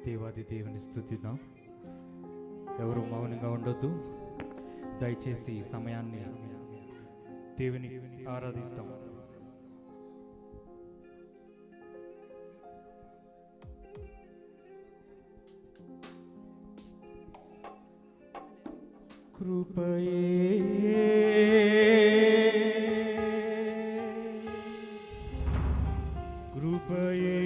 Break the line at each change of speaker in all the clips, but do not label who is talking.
దేవాది దేవుని స్తుతిద్దాం. ఎవరు మౌనంగా ఉండొద్దు. దయచేసి ఈ సమయాన్ని దేవుని ఆరాధిస్తాం. కృపయే కృపయే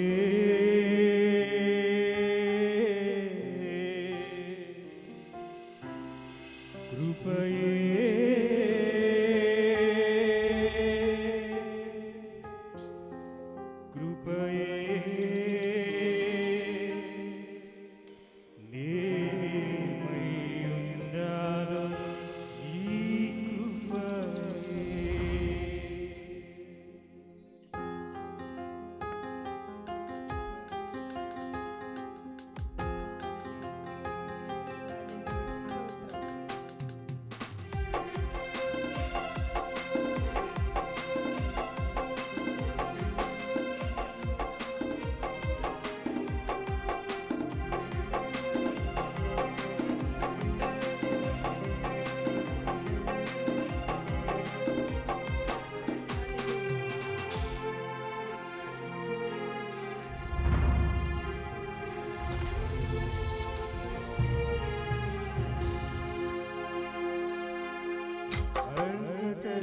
కృపయే కృపయే నేనేమై ఉండాలో ఈ కృపయే.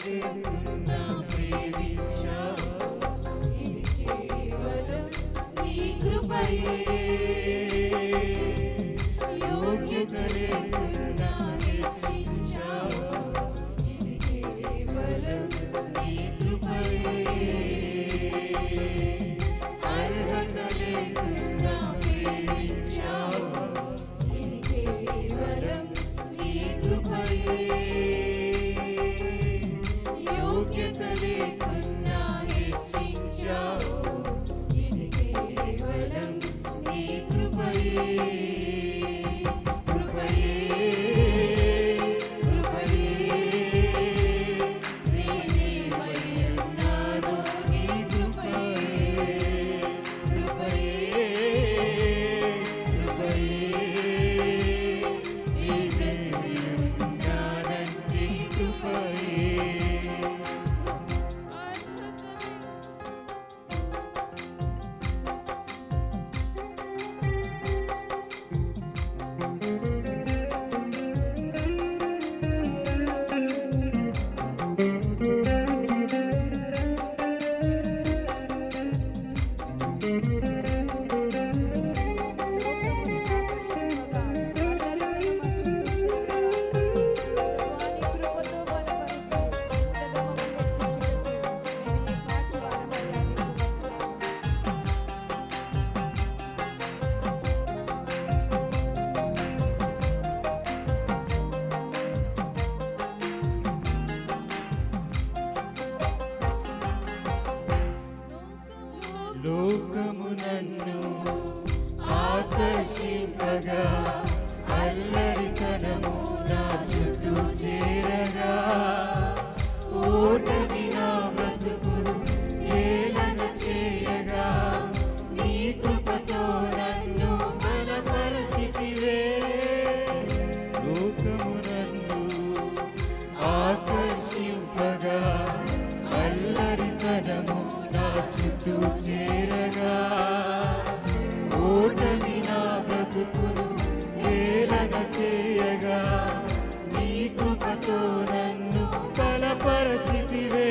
లేకున్నా ప్రేమించావు, ఇది కేవలం నీ కృపయే. యోగ్యత లేకున్నా హెచ్చించావు, ఇది కేవలం నీ కృపయే. అర్హత లేకున్నా ప్రేమించావు, ఇది కేవలం నీ కృపయే. యోగ్యత లేకున్నా హెచ్చించావు, ఇది కేవలం నీ కృపయే. కృపయే కృపయే నేనేమై ఉన్నానో నీ కృపయే. కృపయే కృపయే నీ బ్రతికి ఉన్నానంటే కృపయే. లోకము నన్ను ఆకర్షింపగా, అల్లరితనము నా చుట్టూ చేరగా, ఓటమి నా బ్రతుకును ఏలన చేయగా, నీ కృపతో నన్ను బలపరచితివే. లోకము నన్ను ఆకర్షింపగా, అల్లరితనము నా చుట్టూ చేరగా, ఓటమి నా బ్రతుకును ఏలన చేయగా, నీ కృపతో నన్ను బలపరచితివే.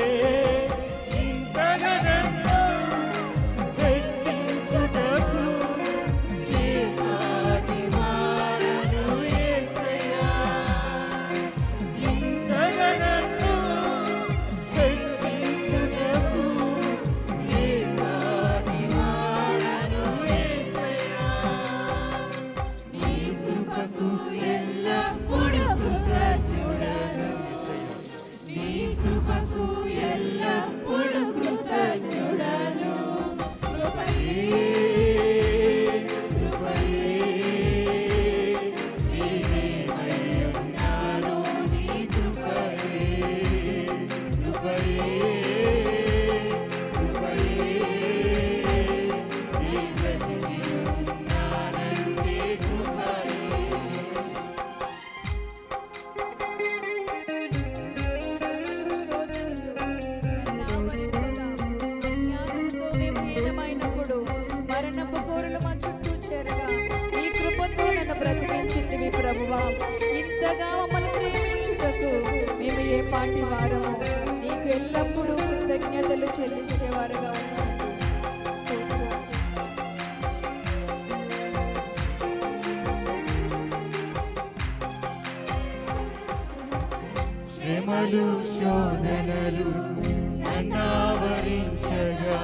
చేశాం. ఇంతగా మమ్మల్ని ప్రేమించుటకు మేము ఏ పాటి వారము, నీకు ఎల్లప్పుడూ కృతజ్ఞతలు చెల్లించేవారుగా ఉంచండి. స్తోత్రం.
శ్రమలు శోధనలు నన్నావరించగా,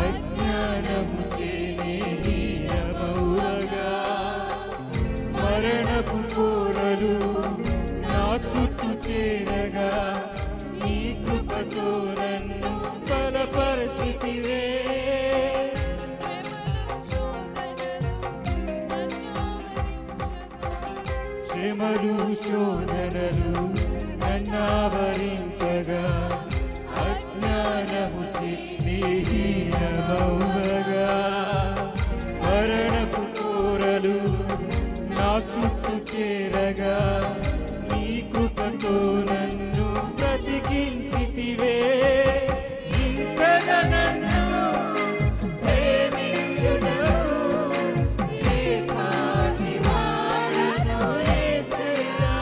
అజ్ఞానము చేనేహీనమౌగా, మరణపు కోరలు నా చుట్టూ చేరగా, నీ కృపతో నన్ను బలపరచితివే. శ్రమలు శోధనలు నన్నావరించగా, అజ్ఞానము చేనేహీనమౌగా, మరణపు కోరలు నా చుట్టూ చేరగా, నీ కృపతో నన్ను బ్రతికించితివే. ఇంతగా నన్ను ప్రేమించుటకు ఏ పాటి వాడను యేసయ్యా.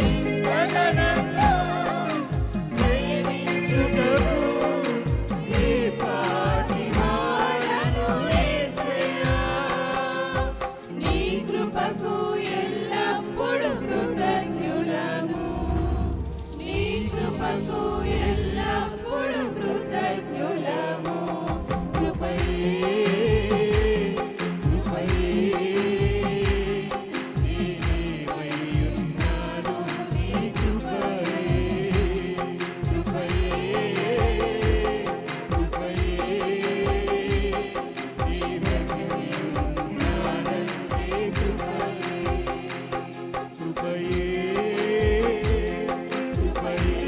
ఇంతగా నన్ను ప్రేమించుటకు ఏ పాటి వాడను యేసయ్యా.
నీ కృపకు ఎల్లప్పుడూ కృతజ్ఞులము, నీ కృపకు ఎల్లప్పుడూ కృతజ్ఞులము. కృపయే
కృపయే నీవేవైయున్నాను, నీ కృపయే కృపయే కృపయే నీవేవైయున్నానంటే కృపయే కృపయే కృపయే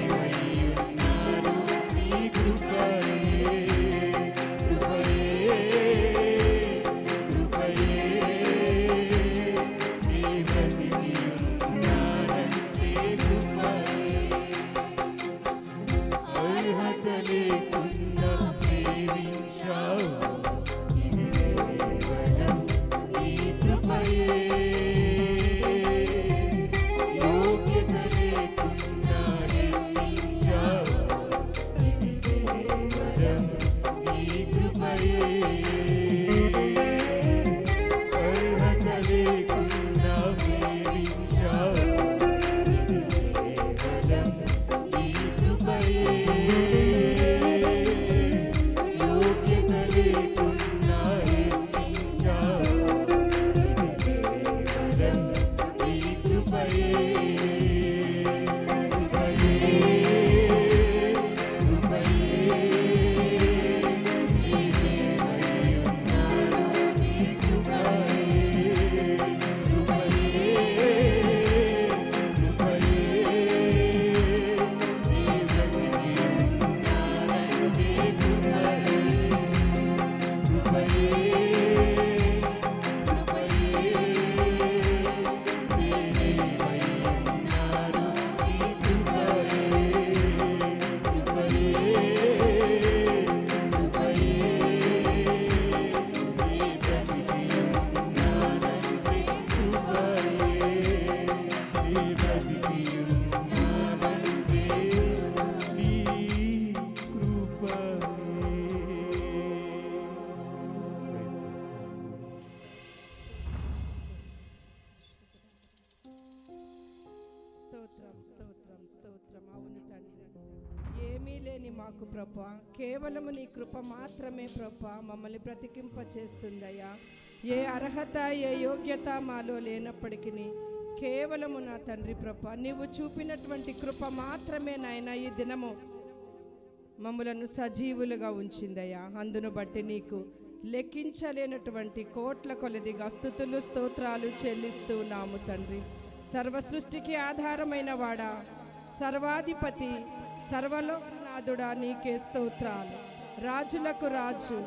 నీవేవైయున్నాను, నీ కృపయే కృపయే కృపయే నీ బ్రతికియున్నానంటే కృపయే. అర్హత లేకున్నా ప్రేమించావు, ఇది కేవలం నీ కృపయే. యోగ్యత లేకున్నా హెచ్చించావు, ఇది కేవలం నీ కృపయే. అర్హత లేకున్నా ప్రేమించావు, ఇది కేవలం నీ కృపయే. యోగ్యత లేకున్నా హెచ్చించావు, ఇది కేవలం నీ కృపయే. కృపయే కృపయే నీవేవైయున్నాను, నీ కృపయే కృపయే కృపయే నీ బ్రతికియున్నానంటే కృపయే కృపయే కృపయే నీవేవైయున్నాను, నీ కృపయే కృపయే కృపయే నీ బ్రతికియున్నానంటే కృపయే నీ బ్రతికియున్నానంటే
నీ కృపయే.
స్తోత్రం స్తోత్రం స్తోత్రం. అవును తండ్రి, ఏమీ లేని మాకు ప్రభా, కేవలము నీ కృప మాత్రమే ప్రభా మమ్మల్ని బ్రతికింప చేస్తుందయ్యా. ఏ అర్హత ఏ యోగ్యత మాలో లేనప్పటికీ కేవలము నా తండ్రి ప్రభా నీవు చూపినటువంటి కృప మాత్రమే నాయన ఈ దినము మమ్మలను సజీవులుగా ఉంచిందయ్యా. అందును బట్టి నీకు లెక్కించలేనటువంటి కోట్ల కొలదిగా స్తుతులు స్తోత్రాలు చెల్లిస్తూ ఉన్నాము తండ్రి. సర్వ సృష్టికి ఆధారమైన వాడా, సర్వాధిపతి, సర్వలోకనాథుడా నీకే స్తోత్రాలు. రాజులకు రాజు,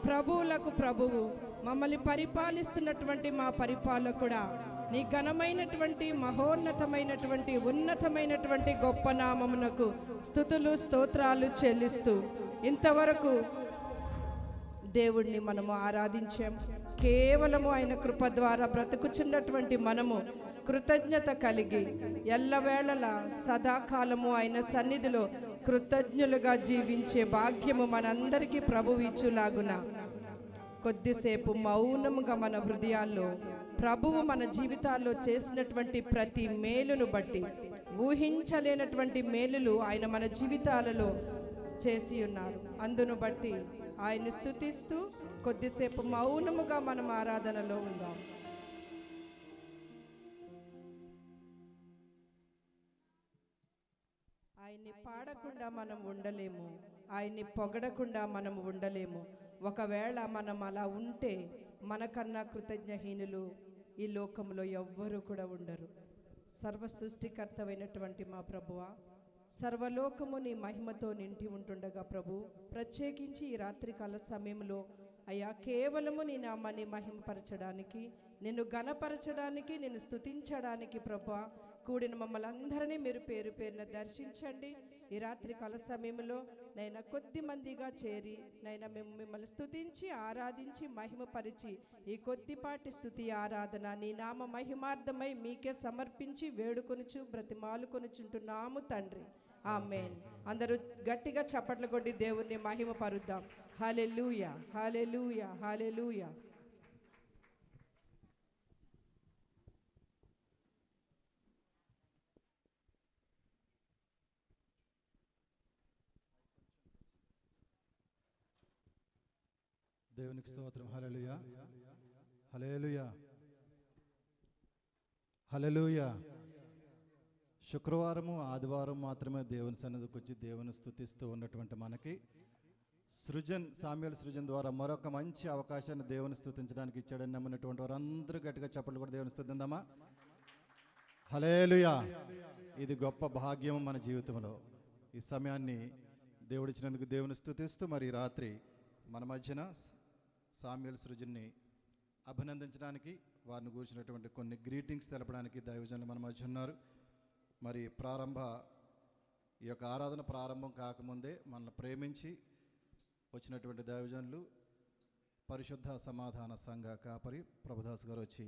ప్రభువులకు ప్రభువు, మమ్మల్ని పరిపాలిస్తున్నటువంటి మా పరిపాలకుడా, నీ ఘనమైనటువంటి మహోన్నతమైనటువంటి ఉన్నతమైనటువంటి గొప్ప నామమునకు స్తుతులు స్తోత్రాలు చెల్లిస్తూ ఇంతవరకు దేవుణ్ణి మనము ఆరాధించాం. కేవలము ఆయన కృప ద్వారా బ్రతుకుచున్నటువంటి మనము కృతజ్ఞత కలిగి ఎల్లవేళలా సదాకాలము ఆయన సన్నిధిలో కృతజ్ఞులుగా జీవించే భాగ్యము మనందరికీ ప్రభువు ఇచ్చులాగున కొద్దిసేపు మౌనముగా మన హృదయాల్లో ప్రభువు మన జీవితాల్లో చేసినటువంటి ప్రతి మేలును బట్టి ఊహించలేనటువంటి మేలులు ఆయన మన జీవితాలలో చేసి ఉన్నారు. అందును బట్టి ఆయన్ని స్తుతిస్తూ కొద్దిసేపు మౌనముగా మనం ఆరాధనలో ఉందాం. ఆయన్ని పాడకుండా మనం ఉండలేము, ఆయన్ని పొగడకుండా మనం ఉండలేము. ఒకవేళ మనం అలా ఉంటే మనకన్నా కృతజ్ఞహీనులు ఈ లోకంలో ఎవ్వరూ కూడా ఉండరు. సర్వ సృష్టికర్తమైనటువంటి మా ప్రభువా, సర్వలోకము నీ మహిమతో నిండి ఉంటుండగా ప్రభు, ప్రత్యేకించి ఈ రాత్రికాల సమయంలో అయ్యా కేవలము నీ నామాన్ని మహిమపరచడానికి, నిన్ను ఘనపరచడానికి, నిన్ను స్తుతించడానికి ప్రభువా కూడిన మమ్మల్ని అందరినీ మీరు పేరు పేరున దర్శించండి. ఈ రాత్రి కాల సమయంలో నైనా కొద్ది మందిగా చేరి నైనా మేము మిమ్మల్ని స్తుతించి ఆరాధించి మహిమపరిచి ఈ కొద్దిపాటి స్తుతి ఆరాధన నీ నామ మహిమార్థమై మీకే సమర్పించి వేడుకొనుచు బ్రతిమాలుకొనుచుంటున్నాము తండ్రి. ఆమేన్. అందరూ గట్టిగా చప్పట్లు కొట్టి దేవుణ్ణి మహిమపరుద్దాం. హల్లెలూయా, హల్లెలూయా, హల్లెలూయా.
దేవునికి స్తోత్రం. హల్లెలూయా, హల్లెలూయా, హల్లెలూయా. శుక్రవారము ఆదివారం మాత్రమే దేవుని సన్నిధికి వచ్చి దేవుని స్తుతిస్తూ ఉన్నటువంటి మనకి సామ్యూయల్ సృజన్ ద్వారా మరొక మంచి అవకాశాన్ని దేవుని స్తుతించడానికి ఇచ్చాడని నమ్మినటువంటి వారందరూ గట్టిగా చప్పట్లు కూడా దేవుని స్తుతిందామా. హల్లెలూయా. ఇది గొప్ప భాగ్యం మన జీవితంలో. ఈ సమయాన్ని దేవుడిచ్చినందుకు దేవుని స్తుతిస్తూ మరి రాత్రి మన మధ్యన సామ్యూయల్ సృజన్ని అభినందించడానికి, వారిని కూర్చున్నటువంటి కొన్ని గ్రీటింగ్స్ తెలపడానికి దైవజనులు మన మధ్య ఉన్నారు. మరి ఈ యొక్క ఆరాధన ప్రారంభం కాకముందే మనల్ని ప్రేమించి వచ్చినటువంటి దైవజనులు పరిశుద్ధ సమాధాన సంఘ కాపరి ప్రభుదాస్ గారు వచ్చి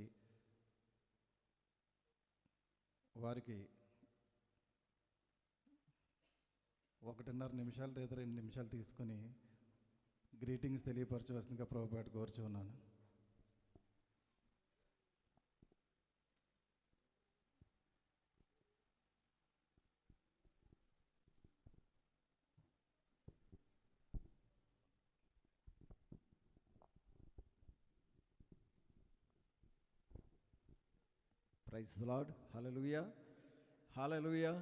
వారికి 1.5 నిమిషాలు లేదా 2 నిమిషాలు తీసుకొని గ్రీటింగ్స్ తెలియపరచవలసిందిగా ప్రభుపేట కోరుచు ఉన్నాను.
Praise the lord. Hallelujah, hallelujah,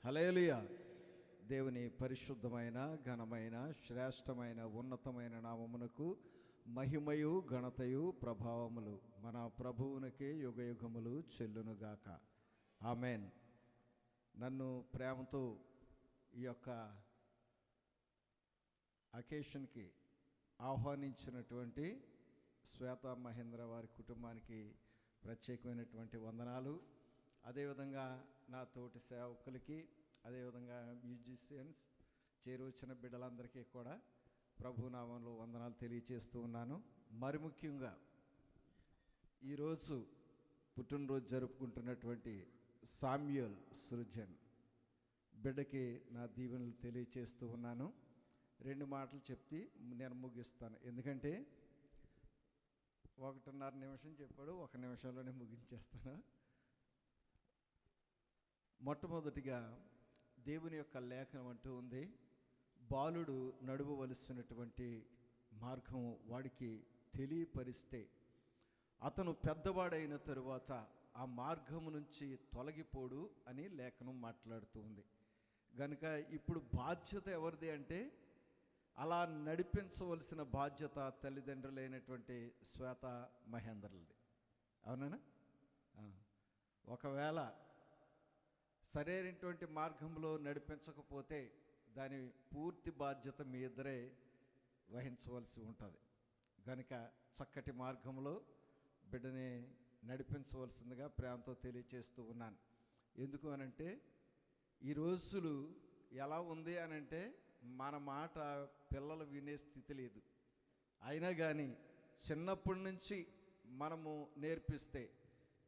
hallelujah. దేవుని పరిశుద్ధమైన ఘనమైన శ్రేష్టమైన ఉన్నతమైన నామమునకు మహిమయు ఘనతయు ప్రభావములు మన ప్రభువునికే యుగయుగములు చెల్లునుగాక. ఆమెన్. నన్ను ప్రేమతో ఈ యొక్క అకేషన్కి ఆహ్వానించినటువంటి శ్వేత మహేంద్ర వారి కుటుంబానికి ప్రత్యేకమైనటువంటి వందనాలు. అదేవిధంగా నా తోటి సేవకులకి, అదేవిధంగా మ్యూజిషియన్స్ చేరువచ్చిన బిడ్డలందరికీ కూడా ప్రభునామంలో వందనాలు తెలియచేస్తూ ఉన్నాను. మరి ముఖ్యంగా ఈరోజు పుట్టినరోజు జరుపుకుంటున్నటువంటి సామ్యూయల్ సృజన్ బిడ్డకి నా దీవెనలు తెలియచేస్తూ ఉన్నాను. 2 మాటలు చెప్తే నేను ముగిస్తాను. ఎందుకంటే 1.5 నిమిషం చెప్పాడు, 1 నిమిషంలోనే ముగించేస్తాను. మొట్టమొదటిగా దేవుని యొక్క లేఖనం అంటూ ఉంది, బాలుడు నడువవలసినటువంటి మార్గం వాడికి తెలియపరిస్తే అతను పెద్దవాడైన తరువాత ఆ మార్గము నుంచి తొలగిపోడు అని లేఖనం మాట్లాడుతూ ఉంది. కనుక ఇప్పుడు బాధ్యత ఎవరిది అంటే అలా నడిపించవలసిన బాధ్యత తల్లిదండ్రులైనటువంటి శ్వేత మహేంద్రలది. అవునా? ఒకవేళ సరైనటువంటి మార్గంలో నడిపించకపోతే దాని పూర్తి బాధ్యత మీ ఇద్దరే వహించవలసి ఉంటుంది. కనుక చక్కటి మార్గంలో బిడ్డని నడిపించవలసిందిగా ప్రేమతో తెలియచేస్తూ ఉన్నాను. ఎందుకు అనంటే ఈ రోజులు ఎలా ఉంది అనంటే మన మాట పిల్లలు వినే స్థితి లేదు. అయినా కానీ చిన్నప్పటి నుంచి మనము నేర్పిస్తే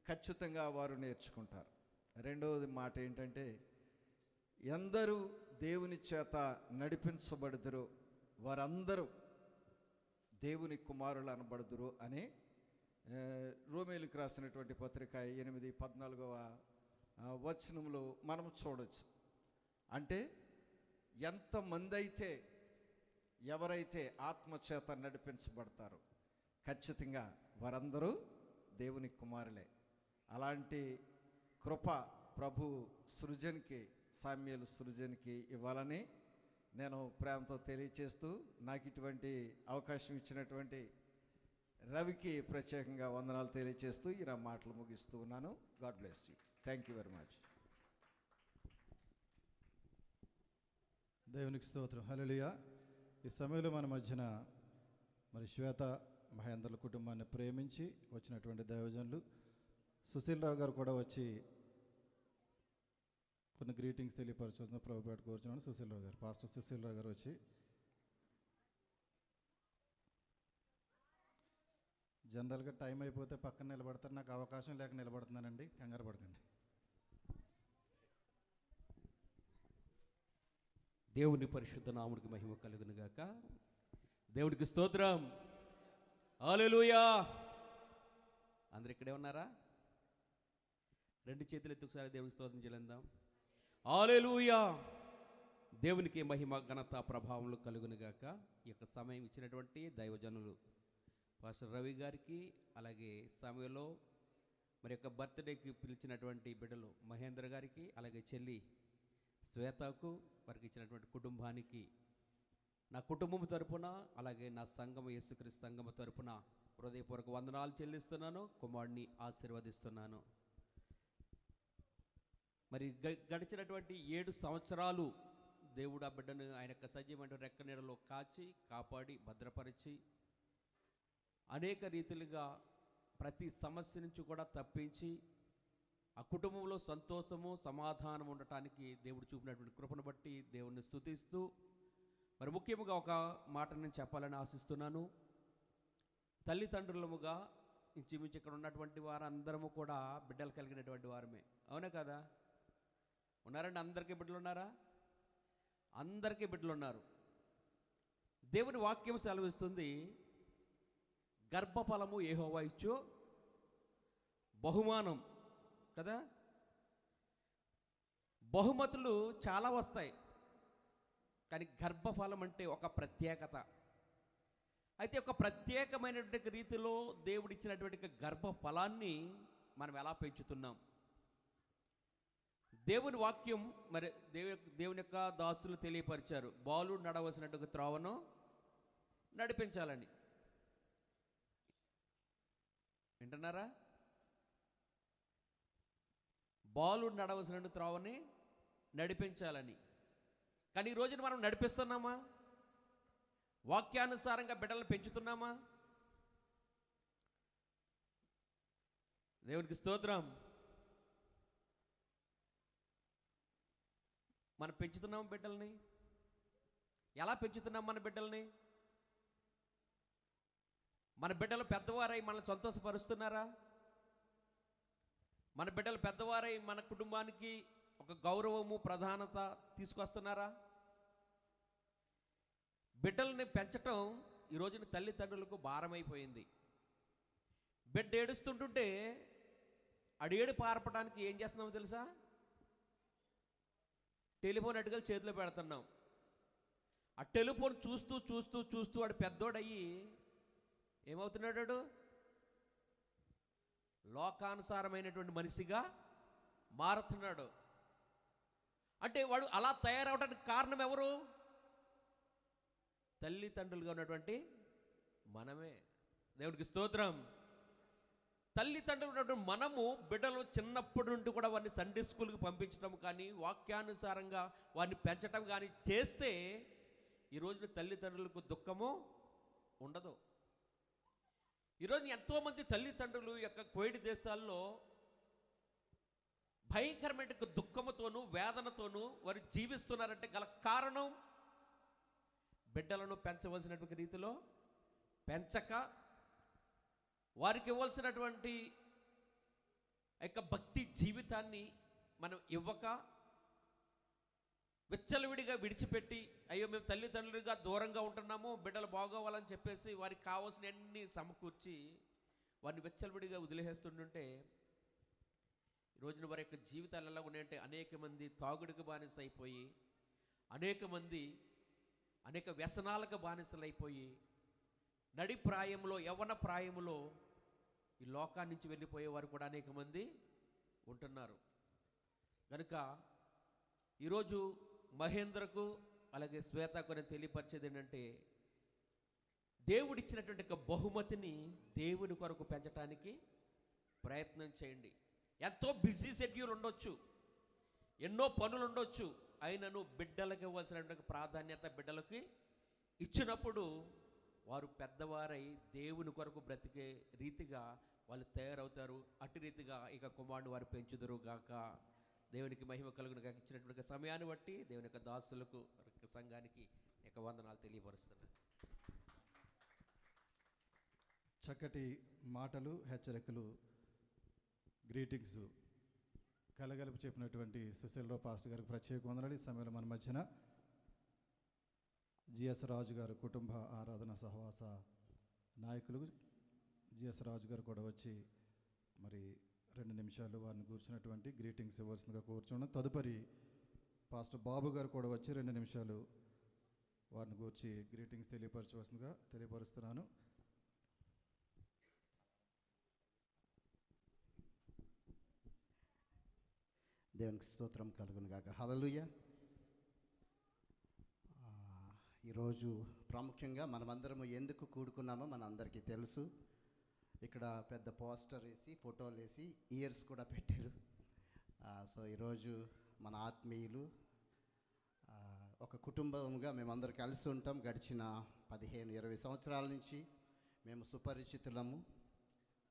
ఖచ్చితంగా వారు నేర్చుకుంటారు. రెండవది మాట ఏంటంటే, ఎందరూ దేవుని చేత నడిపించబడుదురో వారందరూ దేవుని కుమారులు అనబడుదురు అని రోమేలుకు రాసినటువంటి పత్రిక 8:14 వచనంలో మనం చూడవచ్చు. అంటే ఎంతమంది అయితే ఎవరైతే ఆత్మచేత నడిపించబడతారో ఖచ్చితంగా వారందరూ దేవుని కుమారులే. అలాంటి కృప ప్రభు సృజన్కి, సామ్యుయేలు సృజన్కి ఇవ్వాలని నేను ప్రేమతో తెలియచేస్తూ, నాకు ఇటువంటి అవకాశం ఇచ్చినటువంటి రవికి ప్రత్యేకంగా వందనాలు తెలియచేస్తూ ఈ నా మాటలు ముగిస్తూ ఉన్నాను. God bless you. Thank you very much.
దేవునికి స్తోత్రం. హల్లెలూయా. ఈ సమయంలో మన మధ్యన మరి శ్వేత మహేంద్రుల కుటుంబాన్ని ప్రేమించి వచ్చినటువంటి దైవజనులు సుశీలరావు గారు కూడా వచ్చి కొన్ని గ్రీటింగ్స్ తెలియపరచున్న ప్రభుపేట కోరుచున్నాను. సుశీలరావు గారు, పాస్టర్ సుశీలరావు గారు వచ్చి జనరల్గా టైం అయిపోతే పక్కన నిలబడతారు. నాకు అవకాశం లేక నిలబడుతున్నానండి, కంగారు పడకండి.
దేవుని పరిశుద్ధ నాముడికి మహిమ కలుగును గాక. దేవునికి స్తోత్రం. హల్లెలూయా. అందరు ఇక్కడే ఉన్నారా? రెండు చేతులు ఎత్తి ఒకసారి దేవుని స్తోత్రం చెల్లిద్దాం. హల్లెలూయా. దేవునికి మహిమ ఘనత ప్రభావములు కలుగును గాక. ఈ యొక్క సమయం ఇచ్చినటువంటి దైవజనులు పాస్టర్ రవి గారికి, అలాగే సమయంలో మరి యొక్క బర్త్డేకి పిలిచినటువంటి బిడ్డలు మహేంద్ర గారికి, అలాగే చెల్లి శ్వేతకు, వారికి ఇచ్చినటువంటి కుటుంబానికి నా కుటుంబం తరపున, అలాగే నా సంఘం యేసుక్రీస్తు సంఘం తరపున హృదయపూర్వక వందనాలు చెల్లిస్తున్నాను. కుమారుడిని ఆశీర్వదిస్తున్నాను. మరి గడిచినటువంటి 7 సంవత్సరాలు దేవుడు ఆ బిడ్డను ఆయన యొక్క సజీవమైన రెక్క నీడలో కాచి, కాపాడి, భద్రపరిచి అనేక రీతిలుగా ప్రతి సమస్య నుంచి కూడా తప్పించి ఆ కుటుంబంలో సంతోషము, సమాధానం ఉండటానికి దేవుడు చూపినటువంటి కృపను బట్టి దేవుణ్ణి స్తుతిస్తూ, మరి ముఖ్యంగా ఒక మాట నేను చెప్పాలని ఆశిస్తున్నాను. తల్లిదండ్రులముగా ఇంచుమించు ఇక్కడ ఉన్నటువంటి వారందరము కూడా బిడ్డలు కలిగినటువంటి వారమే, అవునా కదా? ఉన్నారండి? అందరికీ బిడ్డలు ఉన్నారా? అందరికీ బిడ్డలు ఉన్నారు. దేవుని వాక్యం సెలవిస్తుంది, గర్భఫలము యెహోవా ఇచ్చు బహుమానం కదా. బహుమతులు చాలా వస్తాయి, కానీ గర్భఫలం అంటే ఒక ప్రత్యేకత. అయితే ఒక ప్రత్యేకమైనటువంటి రీతిలో దేవుడు ఇచ్చినటువంటి గర్భఫలాన్ని మనం ఎలా పెంచుతున్నాం? దేవుని వాక్యం మరి దేవుని యొక్క దాసులు తెలియపరిచారు, బాలుడు నడవలసినట్టు త్రోవను నడిపించాలని. వింటున్నారా? బాలుడు నడవలసిన త్రోవని నడిపించాలని. కానీ ఈ రోజున మనం నడిపిస్తున్నామా? వాక్యానుసారంగా బిడ్డలను పెంచుతున్నామా? దేవునికి స్తోత్రం. మనం పెంచుతున్నాం బిడ్డల్ని? ఎలా పెంచుతున్నాం మన బిడ్డల్ని? మన బిడ్డలు పెద్దవారై మనల్ని సంతోషపరుస్తున్నారా? మన బిడ్డలు పెద్దవారై మన కుటుంబానికి ఒక గౌరవము, ప్రధానత తీసుకొస్తున్నారా? బిడ్డల్ని పెంచటం ఈ రోజున తల్లిదండ్రులకు భారమైపోయింది. బిడ్డ ఏడుస్తుంటుంటే అడిగేడు పారపడానికి ఏం చేస్తున్నామో తెలుసా? టెలిఫోన్ అటుకలు చేతిలో పెడుతున్నాం. ఆ టెలిఫోన్ చూస్తూ చూస్తూ చూస్తూ వాడు పెద్దోడయ్యి ఏమవుతున్నాడు? లోకానుసారమైనటువంటి మనిషిగా మారుతున్నాడు. అంటే వాడు అలా తయారవడానికి కారణం ఎవరు? తల్లిదండ్రులుగా ఉన్నటువంటి మనమే. దేవుడికి స్తోత్రం. తల్లిదండ్రులు ఉన్నటువంటి మనము బిడ్డలు చిన్నప్పటి నుండి కూడా వారిని సండే స్కూల్కి పంపించడం కానీ, వాక్యానుసారంగా వారిని పెంచడం కానీ చేస్తే ఈరోజు తల్లిదండ్రులకు దుఃఖము ఉండదు. ఈరోజు ఎంతోమంది తల్లిదండ్రులు యొక్క కోవిడ్ దేశాల్లో భయంకరమైన దుఃఖముతోనూ వేదనతోనూ వారు జీవిస్తున్నారంటే గల కారణం బిడ్డలను పెంచవలసినటువంటి రీతిలో పెంచక, వారికి ఇవ్వాల్సినటువంటి యొక్క భక్తి జీవితాన్ని మనం ఇవ్వక విచ్చలవిడిగా విడిచిపెట్టి, అయ్యో మేము తల్లిదండ్రులుగా దూరంగా ఉంటున్నాము, బిడ్డలు బాగోవాలని చెప్పేసి వారికి కావాల్సిన అన్ని సమకూర్చి వారిని విచ్చలవిడిగా వదిలేస్తుంటుంటే ఈరోజున వారి యొక్క జీవితాలు ఎలా ఉన్నాయంటే, అనేక మంది తాగుడికి బానిస అయిపోయి, అనేక మంది అనేక వ్యసనాలకు బానిసలైపోయి, నడి ప్రాయంలో యవ్వన ప్రాయంలో ఈ లోకాన్ని నుంచి వెళ్ళిపోయేవారు కూడా అనేక మంది ఉంటున్నారు. కనుక ఈరోజు మహేంద్రకు అలాగే శ్వేతకు నేను తెలియపరిచేది ఏంటంటే, దేవుడిచ్చినటువంటి ఒక బహుమతిని దేవుని కొరకు పెంచడానికి ప్రయత్నం చేయండి. ఎంతో బిజీ షెడ్యూల్ ఉండొచ్చు, ఎన్నో పనులు ఉండొచ్చు, అయినను బిడ్డలకు ఇవ్వాల్సినటువంటి ప్రాధాన్యత బిడ్డలకి ఇచ్చినప్పుడు వారు పెద్దవారై దేవుని కొరకు బ్రతికే రీతిగా వాళ్ళు తయారవుతారు. అటు రీతిగా ఇక కుమారుని వారు పెంచుదురు గాక. దేవునికి మహిమ కలుగును గాక. ఇచ్చినటువంటి సమయాన్ని బట్టి దేవుని యొక్క దాసులకు సంఘానికి యొక్క వందనాలు తెలియపరుస్తున్నాను.
చక్కటి మాటలు, హెచ్చరికలు, గ్రీటింగ్స్ కలగలుపు చెప్పినటువంటి సుశీలరావు పాస్టర్ గారికి ప్రత్యేక వందనాలు. ఈ సమయంలో మన మధ్యన జిఎస్ రాజు గారు కుటుంబ ఆరాధన సహవాస నాయకులు జిఎస్ రాజు గారు కూడా వచ్చి మరి 2 నిమిషాలు వారిని కూర్చున్నటువంటి గ్రీటింగ్స్ ఇవ్వాల్సిందిగా కూర్చున్నాం. తదుపరి పాస్టర్ బాబు గారు కూడా వచ్చి 2 నిమిషాలు వారిని కూర్చి గ్రీటింగ్స్ తెలియపరచవలసిందిగా తెలియపరుస్తున్నాను.
దేవునికి స్తోత్రం కలుగును గాక. హల్లెలూయా. ఈరోజు ప్రాముఖ్యంగా మనమందరము ఎందుకు కూడుకున్నామో మనందరికీ తెలుసు. ఇక్కడ పెద్ద పోస్టర్ వేసి ఫోటోలు వేసి ఇయర్స్ కూడా పెట్టారు. సో ఈరోజు మన ఆత్మీయులు ఒక కుటుంబంగా మేమందరం కలిసి ఉంటాం. గడిచిన 15-20 సంవత్సరాల నుంచి మేము సుపరిచితులము.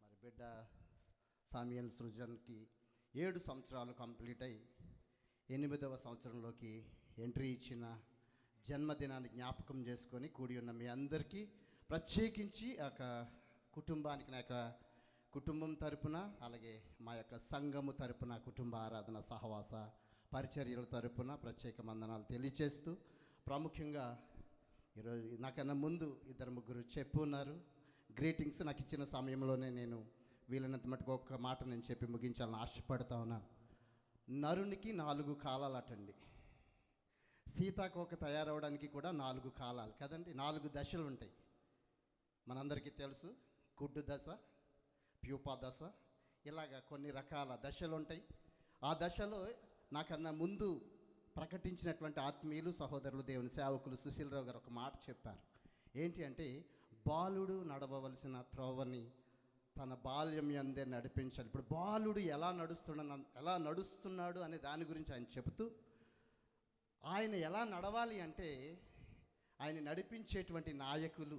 మరి బిడ్డ సామ్యూయల్ సృజన్కి 7 సంవత్సరాలు కంప్లీట్ అయ్యి 8వ సంవత్సరంలోకి ఎంట్రీ ఇచ్చిన జన్మదినాన్ని జ్ఞాపకం చేసుకొని కూడి ఉన్న మీ అందరికీ ప్రత్యేకించి ఆ కుటుంబానికి నా యొక్క కుటుంబం తరపున, అలాగే మా యొక్క సంఘము తరపున, కుటుంబ ఆరాధన సహవాస పరిచర్యల తరపున ప్రత్యేక వందనాలు తెలియచేస్తూ, ప్రాముఖ్యంగా ఈరోజు నాకన్నా ముందు 2-3 చెప్పున్నారు గ్రీటింగ్స్. నాకు ఇచ్చిన సమయంలోనే నేను వీలైనంత మటుకు ఒక్క మాట నేను చెప్పి ముగించాలని ఆశపడతా ఉన్నాను. నరునికి 4 కాలాలు అటండి. సీతాకోక తయారవడానికి కూడా 4 కాలాలు కదండి, 4 దశలు ఉంటాయి. మనందరికీ తెలుసు, గుడ్డు దశ, ప్యూపా దశ, ఇలాగా కొన్ని రకాల దశలు ఉంటాయి. ఆ దశలో నాకన్నా ముందు ప్రకటించినటువంటి ఆత్మీయులు సహోదరులు దేవుని సేవకులు సుశీలరావు గారు ఒక మాట చెప్పారు. ఏంటి అంటే, బాలుడు నడవవలసిన త్రోవని తన బాల్యం యందే నడిపించాలి. ఇప్పుడు బాలుడు ఎలా నడుస్తున్నాడు అనే దాని గురించి ఆయన చెబుతూ, ఆయన ఎలా నడవాలి అంటే ఆయన నడిపించేటువంటి నాయకులు,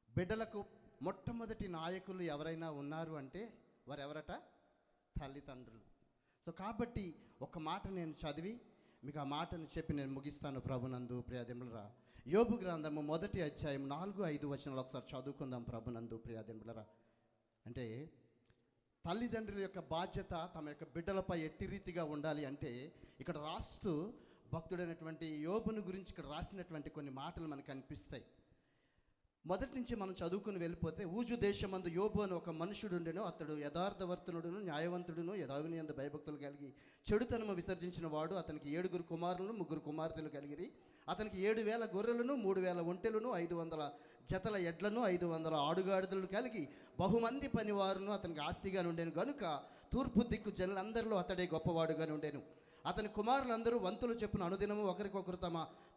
బిడ్డలకు మొట్టమొదటి నాయకులు ఎవరైనా ఉన్నారు అంటే వారు ఎవరట? తల్లిదండ్రులు. సో కాబట్టి ఒక మాట నేను చదివి మీకు ఆ మాటను చెప్పి నేను ముగిస్తాను. ప్రభునందు ప్రియదేములరా, యోబు గ్రంథము 1వ అధ్యాయం 4-5 వచనాలు ఒకసారి చదువుకుందాం. ప్రభునందు ప్రియదేములరా, అంటే తల్లిదండ్రుల యొక్క బాధ్యత తమ యొక్క బిడ్డలపై ఎట్టి రీతిగా ఉండాలి అంటే ఇక్కడ రాస్తూ భక్తుడైనటువంటి యోబును గురించి ఇక్కడ రాసినటువంటి కొన్ని మాటలు మనకు అనిపిస్తాయి. మొదటి నుంచి మనం చదువుకుని వెళ్ళిపోతే, ఊజు దేశమందు యోబు అని ఒక మనుషుడు ఉండెను. అతడు యథార్థవర్తనుడును న్యాయవంతుడును యథావిని యందు భయభక్తులు కలిగి చెడుతనము విసర్జించిన వాడు. అతనికి 7 కుమారులను 3 కుమార్తెలు కలిగిరి. అతనికి 7,000 గొర్రెలను 3,000 ఒంటెలను 500 జతల ఎడ్లను 500 ఆడుగాడిదలను కలిగి బహుమంది పనివారును అతనికి ఆస్తిగా ఉండేను. కనుక తూర్పు దిక్కు జనులందరిలో అతడే గొప్పవాడుగా ఉండేను. అతని కుమారులందరూ వంతులు చెప్పున అనుదినము ఒకరికొకరు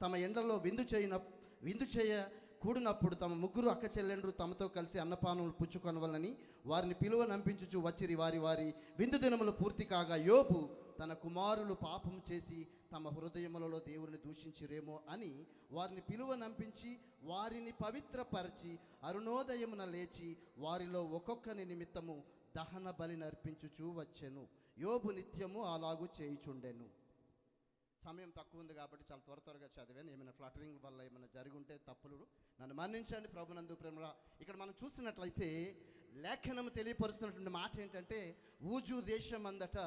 తమ ఎండల్లో విందు చేయ కూడినప్పుడు తమ 3 అక్క చెల్లెండ్రు తమతో కలిసి అన్నపానములు పుచ్చుకొనవలని వారిని పిలువ నంపించుచు వచ్చిరి. వారి విందు దినములు పూర్తి కాగా యోబు తన కుమారులు పాపం చేసి తమ హృదయములలో దేవుని దూషించిరేమో అని వారిని పిలువ నంపించి వారిని పవిత్రపరిచి అరుణోదయమున లేచి వారిలో ఒక్కొక్కని నిమిత్తము దహన బలి నర్పించుచూ వచ్చెను. యోబు నిత్యము అలాగూ చేయుచుండెను. సమయం తక్కువ ఉంది కాబట్టి చాలా త్వరగా చదివాను. ఏమైనా ఫ్లటరింగ్ వల్ల ఏమైనా జరిగి ఉంటే తప్పులు నన్ను మన్నించండి. ప్రభునందు ప్రేమరా, ఇక్కడ మనం చూస్తున్నట్లయితే లేఖనము తెలియపరుస్తున్నటువంటి మాట ఏంటంటే ఊజు దేశం అందట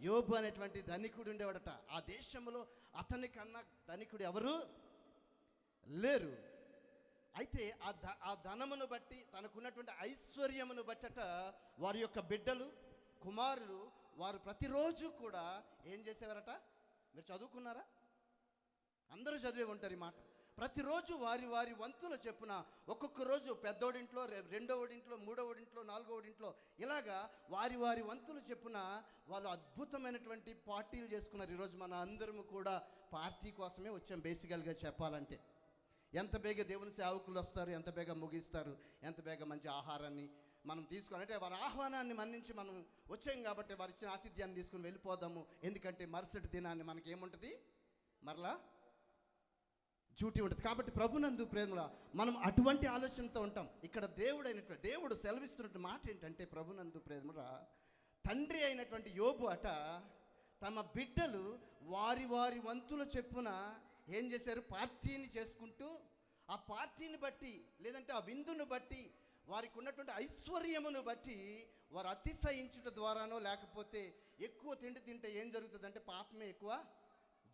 యోబు అనేటువంటి ధనికుడు ఉండేవాడట. ఆ దేశంలో అతని కన్నా ధనికుడు ఎవరు లేరు. అయితే ఆ ధనమును బట్టి, తనకున్నటువంటి ఐశ్వర్యమును బట్టట వారి యొక్క బిడ్డలు, కుమారులు వారు ప్రతిరోజు కూడా ఏం చేసేవారట? మీరు చదువుకున్నారా? అందరూ చదివే ఉంటారు ఈ మాట. ప్రతిరోజు వారి వారి వంతుల చెప్పున ఒక్కొక్క రోజు పెద్దోడింట్లో, రెండోడింట్లో, మూడోడింట్లో, నాలుగోడింట్లో ఇలాగా వారి వారి వంతులు చెప్పున వాళ్ళు అద్భుతమైనటువంటి పార్టీలు చేసుకున్నారు. ఈరోజు మన అందరము కూడా పార్టీ కోసమే వచ్చాం బేసికల్గా చెప్పాలంటే. ఎంత బేగ దేవుని సేవకులు వస్తారు, ఎంత బేగ ముగిస్తారు, ఎంత బేగ మంచి ఆహారాన్ని మనం తీసుకొని, అంటే వారి ఆహ్వానాన్ని మన్నించి మనం వచ్చాం కాబట్టి వారు ఇచ్చిన ఆతిథ్యాన్ని తీసుకుని వెళ్ళిపోదాము. ఎందుకంటే మరుసటి దినాన్ని మనకి ఏముంటుంది? మరలా డ్యూటీ ఉంటుంది. కాబట్టి ప్రభునందు ప్రేమల మనం అటువంటి ఆలోచనతో ఉంటాం. ఇక్కడ దేవుడు సెలవిస్తున్నట్టు మాట ఏంటంటే, ప్రభునందు ప్రేమల తండ్రి అయినటువంటి యోబు అట తమ బిడ్డలు వారి వారి వంతుల చెప్పున ఏం చేశారు? పార్టీని చేసుకుంటూ, ఆ పార్టీని బట్టి లేదంటే ఆ విందును బట్టి, వారికి ఉన్నటువంటి ఐశ్వర్యమును బట్టి వారు అతిశయించుట ద్వారానో, లేకపోతే ఎక్కువ తిండి తింటే ఏం జరుగుతుందంటే పాపమే ఎక్కువ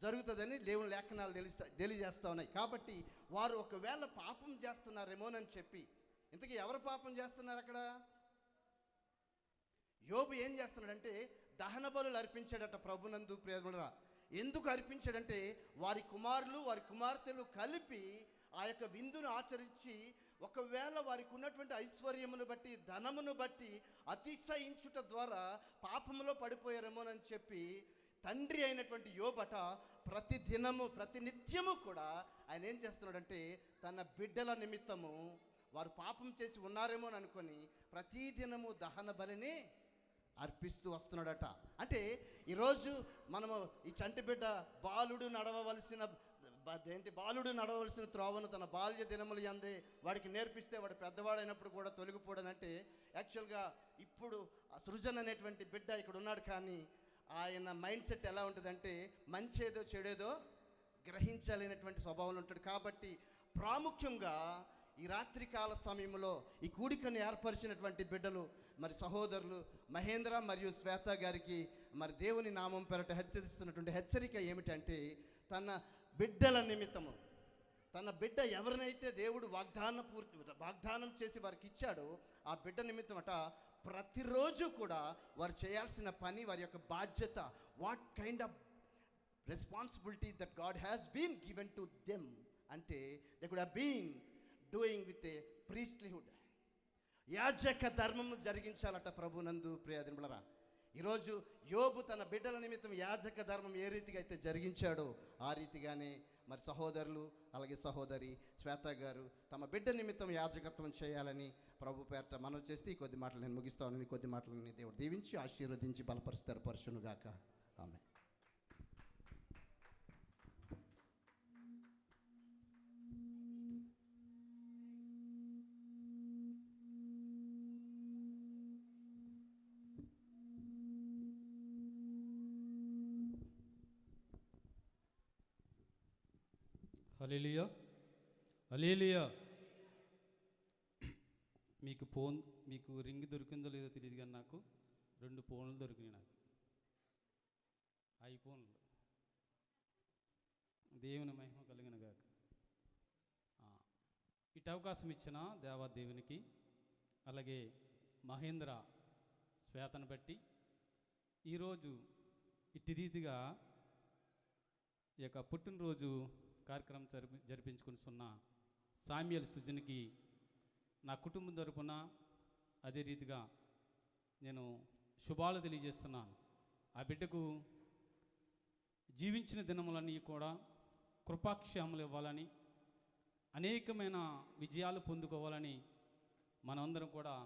జరుగుతుందని దేవుని లేఖనాలు తెలియజేస్తూ ఉన్నాయి. కాబట్టి వారు ఒకవేళ పాపం చేస్తున్నారేమోనని చెప్పి, ఇంతకీ ఎవరు పాపం చేస్తున్నారు అక్కడ? యోబు ఏం చేస్తున్నాడంటే దహన బలులు అర్పించాడట ప్రభునందు ప్రేమరా. ఎందుకు అర్పించాడంటే వారి కుమారులు, వారి కుమార్తెలు కలిపి ఆ యొక్క విందును ఆచరించి, ఒకవేళ వారికి ఉన్నటువంటి ఐశ్వర్యమును బట్టి, ధనమును బట్టి అతిశయించుట ద్వారా పాపములో పడిపోయారేమోనని చెప్పి తండ్రి అయినటువంటి యోబట ప్రతి దినము, ప్రతి నిత్యము కూడా ఆయన ఏం చేస్తున్నాడంటే తన బిడ్డల నిమిత్తము వారు పాపం చేసి ఉన్నారేమో అని అనుకొని ప్రతి దినము దహన బలిని అర్పిస్తూ వస్తున్నాడట. అంటే ఈరోజు మనము ఈ చంటి బిడ్డ బాలుడు నడవవలసిన త్రోవను తన బాల్య దినములు యందే వాడికి నేర్పిస్తే వాడు పెద్దవాడైనప్పుడు కూడా తొలగిపోవడనంటే, యాక్చువల్గా ఇప్పుడు సృజన్ అనేటువంటి బిడ్డ ఇక్కడ ఉన్నాడు, కానీ ఆయన మైండ్ సెట్ ఎలా ఉంటుందంటే మంచేదో చెడేదో గ్రహించాలనేటువంటి స్వభావం ఉంటాడు. కాబట్టి ప్రాముఖ్యంగా ఈ రాత్రికాల సమయంలో ఈ కూడికను ఏర్పరిచినటువంటి బిడ్డలు, మరి సహోదరులు మహేంద్ర మరియు శ్వేత గారికి మరి దేవుని నామం పేరట హెచ్చరిస్తున్నటువంటి హెచ్చరిక ఏమిటంటే, తన బిడ్డల నిమిత్తము, తన బిడ్డ ఎవరినైతే దేవుడు వాగ్దానం చేసి వారికి ఇచ్చాడో ఆ బిడ్డ నిమిత్తం అట ప్రతిరోజు కూడా వారు చేయాల్సిన పని, వారి యొక్క బాధ్యత, what kind of responsibility that God has been given to them అంటే they could have been doing with a priesthood. యాజక ధర్మము జరిగించాలట ప్రభునందు ప్రియదినులరా. ఈరోజు యోబు తన బిడ్డల నిమిత్తం యాజక ధర్మం ఏ రీతిగా అయితే జరిగించాడో ఆ రీతిగానే మరి సహోదరులు అలాగే సహోదరి శ్వేత గారు తమ బిడ్డ నిమిత్తం యాజకత్వం చేయాలని ప్రభు పేరట మనవి చేస్తే ఈ కొద్ది మాటలు నేను ముగిస్తానని, కొద్ది మాటలని దేవుడు దీవించి ఆశీర్వదించి బలపరుస్తారు పరచునుగాక. ఆమేన్.
హల్లెలూయా, హల్లెలూయా. మీకు రింగ్ దొరికిందో లేదో తెలియదు, కానీ నాకు 2 ఫోన్లు దొరికినాయి. నాకు ఐఫోన్లు. దేవుని మహిమ కలిగిన గాక. ఇటు అవకాశం ఇచ్చిన దేవాదేవునికి, అలాగే మహేంద్ర శ్వేతను బట్టి ఈరోజు ఇటు రీతిగా ఈ యొక్క పుట్టినరోజు కార్యక్రమం జరిపించుకుంటున్న సామ్యుయల్ సుజన్కి నా కుటుంబం తరపున అదే రీతిగా నేను శుభాలు తెలియజేస్తున్నాను. ఆ బిడ్డకు జీవించిన దినములన్నీ కూడా కృపాక్షేమలు ఇవ్వాలని, అనేకమైన విజయాలు పొందుకోవాలని మనందరం కూడా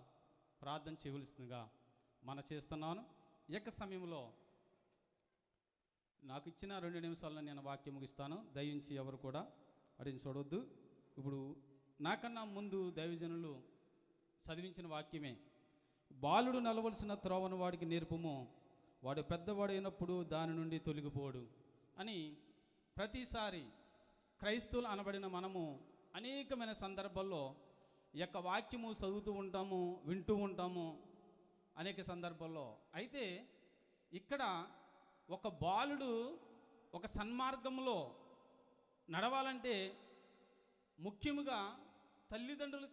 ప్రార్థన చేయవలసిందిగా చేస్తున్నాను. ఈ యొక్క సమయంలో నాకు ఇచ్చిన 2 నిమిషాల్లో నేను వాక్యం ముగిస్తాను. దయించి ఎవరు కూడా వాటిని చూడవద్దు. ఇప్పుడు నాకన్నా ముందు దైవజనులు చదివించిన వాక్యమే, బాలుడు నలవలసిన త్రోవను వాడికి నేర్పుము, వాడు పెద్దవాడైనప్పుడు దాని నుండి తొలగిపోడు అని. ప్రతిసారి క్రైస్తవులు అనబడిన మనము అనేకమైన సందర్భాల్లో
ఈ యొక్క వాక్యము చదువుతూ ఉంటాము, వింటూ ఉంటాము అనేక సందర్భాల్లో. అయితే ఇక్కడ ఒక బాలుడు ఒక సన్మార్గంలో నడవాలంటే ముఖ్యముగా తల్లిదండ్రులు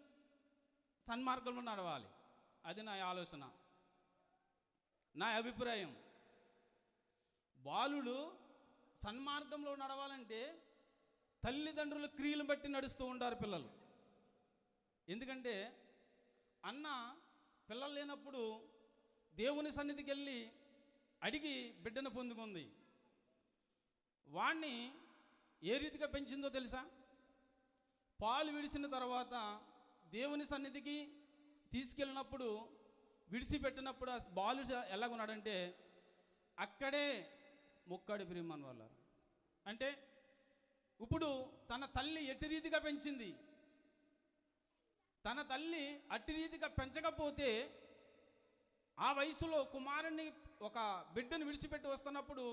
సన్మార్గంలో నడవాలి. అది నా ఆలోచన, నా అభిప్రాయం. బాలుడు సన్మార్గంలో నడవాలంటే తల్లిదండ్రుల క్రియలు బట్టి నడుస్తూ ఉంటారు పిల్లలు. ఎందుకంటే అన్న పిల్లలు లేనప్పుడు దేవుని సన్నిధికి వెళ్ళి అడిగి బిడ్డను పొందుకుంది. వాణ్ణి ఏ రీతిగా పెంచిందో తెలుసా? పాలు విడిచిన తర్వాత దేవుని సన్నిధికి తీసుకెళ్ళినప్పుడు, విడిచిపెట్టినప్పుడు ఆ బాలు ఎలాగున్నాడంటే అక్కడే ముక్కాడి ప్రియమని వాళ్ళ. అంటే ఇప్పుడు తన తల్లి ఎట్టి రీతిగా పెంచింది, తన తల్లి అట్టి రీతిగా పెంచకపోతే ఆ వయసులో కుమారుణ్ణి, ఒక బిడ్డను విడిచిపెట్టి వస్తున్నప్పుడు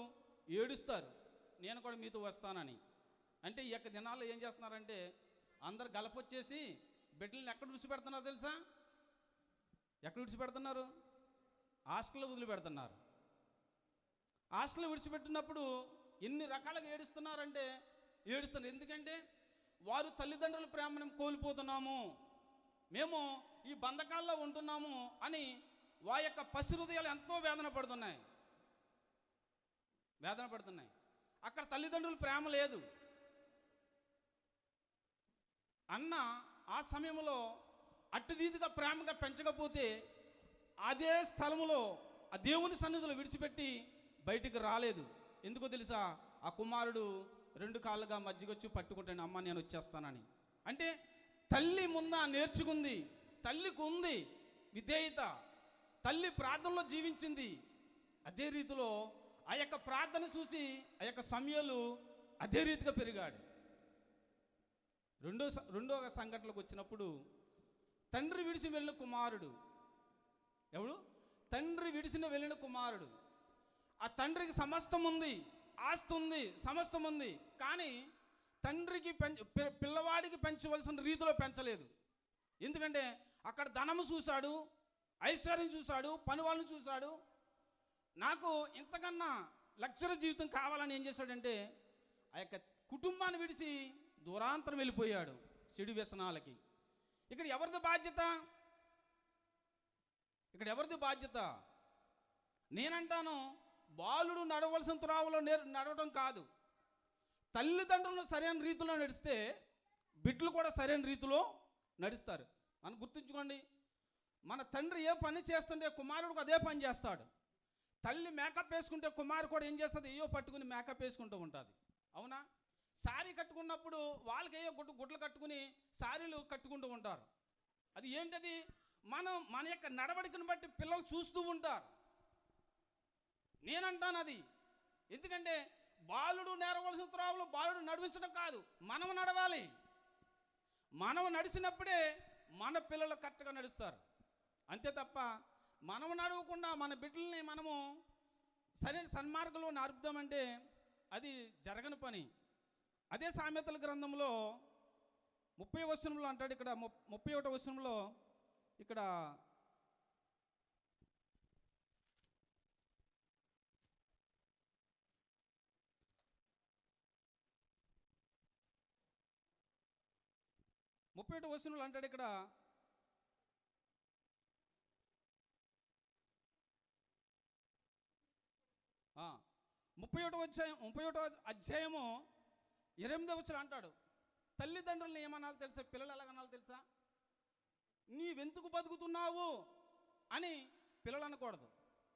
ఏడుస్తారు, నేను కూడా మీతో వస్తానని. అంటే ఈ యొక్క దినాల్లో ఏం చేస్తున్నారంటే అందరు గలపొచ్చేసి బిడ్డలను ఎక్కడ విడిచిపెడుతున్నారు తెలుసా? ఎక్కడ విడిచిపెడుతున్నారు? హాస్టల్లో వదిలిపెడుతున్నారు. హాస్టల్లో విడిచిపెట్టినప్పుడు ఎన్ని రకాలుగా ఏడుస్తున్నారంటే ఏడుస్తున్నారు. ఎందుకంటే వారు తల్లిదండ్రుల ప్రేమను కోల్పోతున్నాము, మేము ఈ బంధకాల్లో ఉంటున్నాము అని వారి యొక్క పసి హృదయాలు ఎంతో వేదన పడుతున్నాయి. అక్కడ తల్లిదండ్రుల ప్రేమ లేదు. అన్న ఆ సమయంలో అట్టి రీతిగా ప్రేమగా పెంచకపోతే అదే స్థలములో ఆ దేవుని సన్నిధిలో విడిచిపెట్టి బయటికి రాలేదు. ఎందుకో తెలుసా? ఆ కుమారుడు 2 కాళ్ళుగా మధ్యకొచ్చి పట్టుకుంటాను, అమ్మ నేను వచ్చేస్తానని. అంటే తల్లి ముందా నేర్చుకుంది, తల్లికి ఉంది విధేయత, తల్లి ప్రార్థనలో జీవించింది. అదే రీతిలో ఆ యొక్క ప్రార్థన చూసి ఆ యొక్క సమయాలు అదే రీతిగా పెరిగాడు. రెండో సంఘటనలకు వచ్చినప్పుడు తండ్రి విడిచి వెళ్ళిన కుమారుడు. ఎవడు? తండ్రి విడిచిన వెళ్ళిన కుమారుడు. ఆ తండ్రికి సమస్తం ఉంది, ఆస్తి ఉంది, సమస్తం ఉంది. కానీ తండ్రికి పిల్లవాడికి పెంచవలసిన రీతిలో పెంచలేదు. ఎందుకంటే అక్కడ ధనము చూశాడు, ఐశ్వర్యం చూశాడు, పని వాళ్ళని చూశాడు. నాకు ఇంతకన్నా లగ్జరీ జీవితం కావాలని ఏం చేశాడంటే ఆ యొక్క కుటుంబాన్ని విడిచి దూరాంతరం వెళ్ళిపోయాడు చెడు వ్యసనాలకి. ఇక్కడ ఎవరిది బాధ్యత? నేనంటాను, బాలుడు నడవలసిన త్రోవలో నడవడం కాదు, తల్లిదండ్రులను సరైన రీతిలో నడిస్తే బిడ్డలు కూడా సరైన రీతిలో నడుస్తారు. మనం గుర్తుంచుకోండి, మన తండ్రి ఏ పని చేస్తుంటే కుమారుడికి అదే పని చేస్తాడు. తల్లి మేకప్ వేసుకుంటే కుమారుడు కూడా ఏం చేస్తుంది? ఏయో పట్టుకుని మేకప్ వేసుకుంటూ ఉంటుంది. అవునా? శారీ కట్టుకున్నప్పుడు వాళ్ళకి ఏయో గుడ్లు కట్టుకుని శారీలు కట్టుకుంటూ ఉంటారు. అది ఏంటది? మన యొక్క నడవడికను బట్టి పిల్లలు చూస్తూ ఉంటారు. నేనంటాను అది. ఎందుకంటే బాలుడు నేరవలసిన త్రోవలో బాలుడు నడిపించడం కాదు, మనం నడవాలి. మనం నడిచినప్పుడే మన పిల్లలు కరెక్ట్గా నడుస్తారు. అంతే తప్ప మనం నడవకుండా మన బిడ్డల్ని మనము సరైన సన్మార్గంలో నడుపుదామంటే అది జరగని పని. అదే సామెతల గ్రంథంలో 30వ వచనంలో అంటాడు, ఇక్కడ 31వ వచనంలో ఇక్కడ అంటాడు ఇక్కడ 31వ అధ్యాయము 8వ వచనం అంటాడు, తల్లిదండ్రులను ఏమనాలి తెలుసా? పిల్లలు ఎలాగనాలి తెలుసా? నీవెందుకు బతుకుతున్నావు అని పిల్లలు అనకూడదు.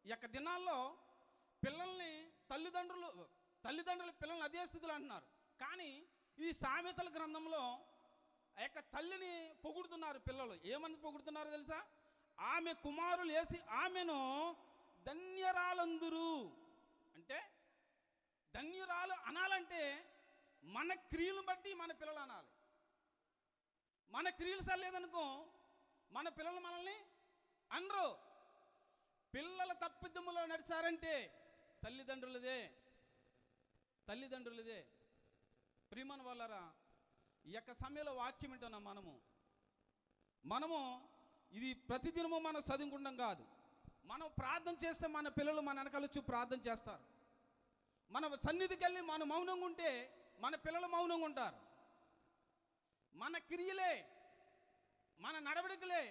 ఈ యొక్క దినాల్లో పిల్లల్ని తల్లిదండ్రులు పిల్లల్ని అదే స్థితిలో అంటున్నారు. కానీ ఈ సామెతల గ్రంథంలో ఆ యొక్క తల్లిని పొగుడుతున్నారు పిల్లలు. ఏమని పొగుడుతున్నారు తెలుసా? ఆమె కుమారులు వేసి ఆమెను ధన్యరాలందురు. అంటే ధన్యురాలు అనాలంటే మన క్రియలు బట్టి మన పిల్లలు అనాలి. మన క్రియలు సరిలేదనుకో మన పిల్లలు మనల్ని అనరు. పిల్లల తప్పిదములో నడిచారంటే తల్లిదండ్రులదే. ప్రియమైన వాళ్ళరా, ఈ యొక్క సమయంలో వాక్యం వింటున్నాం. మనము ఇది ప్రతిదినము మనం చదువుకుంటాం కాదు. మనం ప్రార్థన చేస్తే మన పిల్లలు మన వెనకాల వచ్చి ప్రార్థన చేస్తారు. మన సన్నిధికి వెళ్ళి మనం మౌనంగా ఉంటే మన పిల్లలు మౌనంగా ఉంటారు. మన క్రియలే, మన నడవడికలే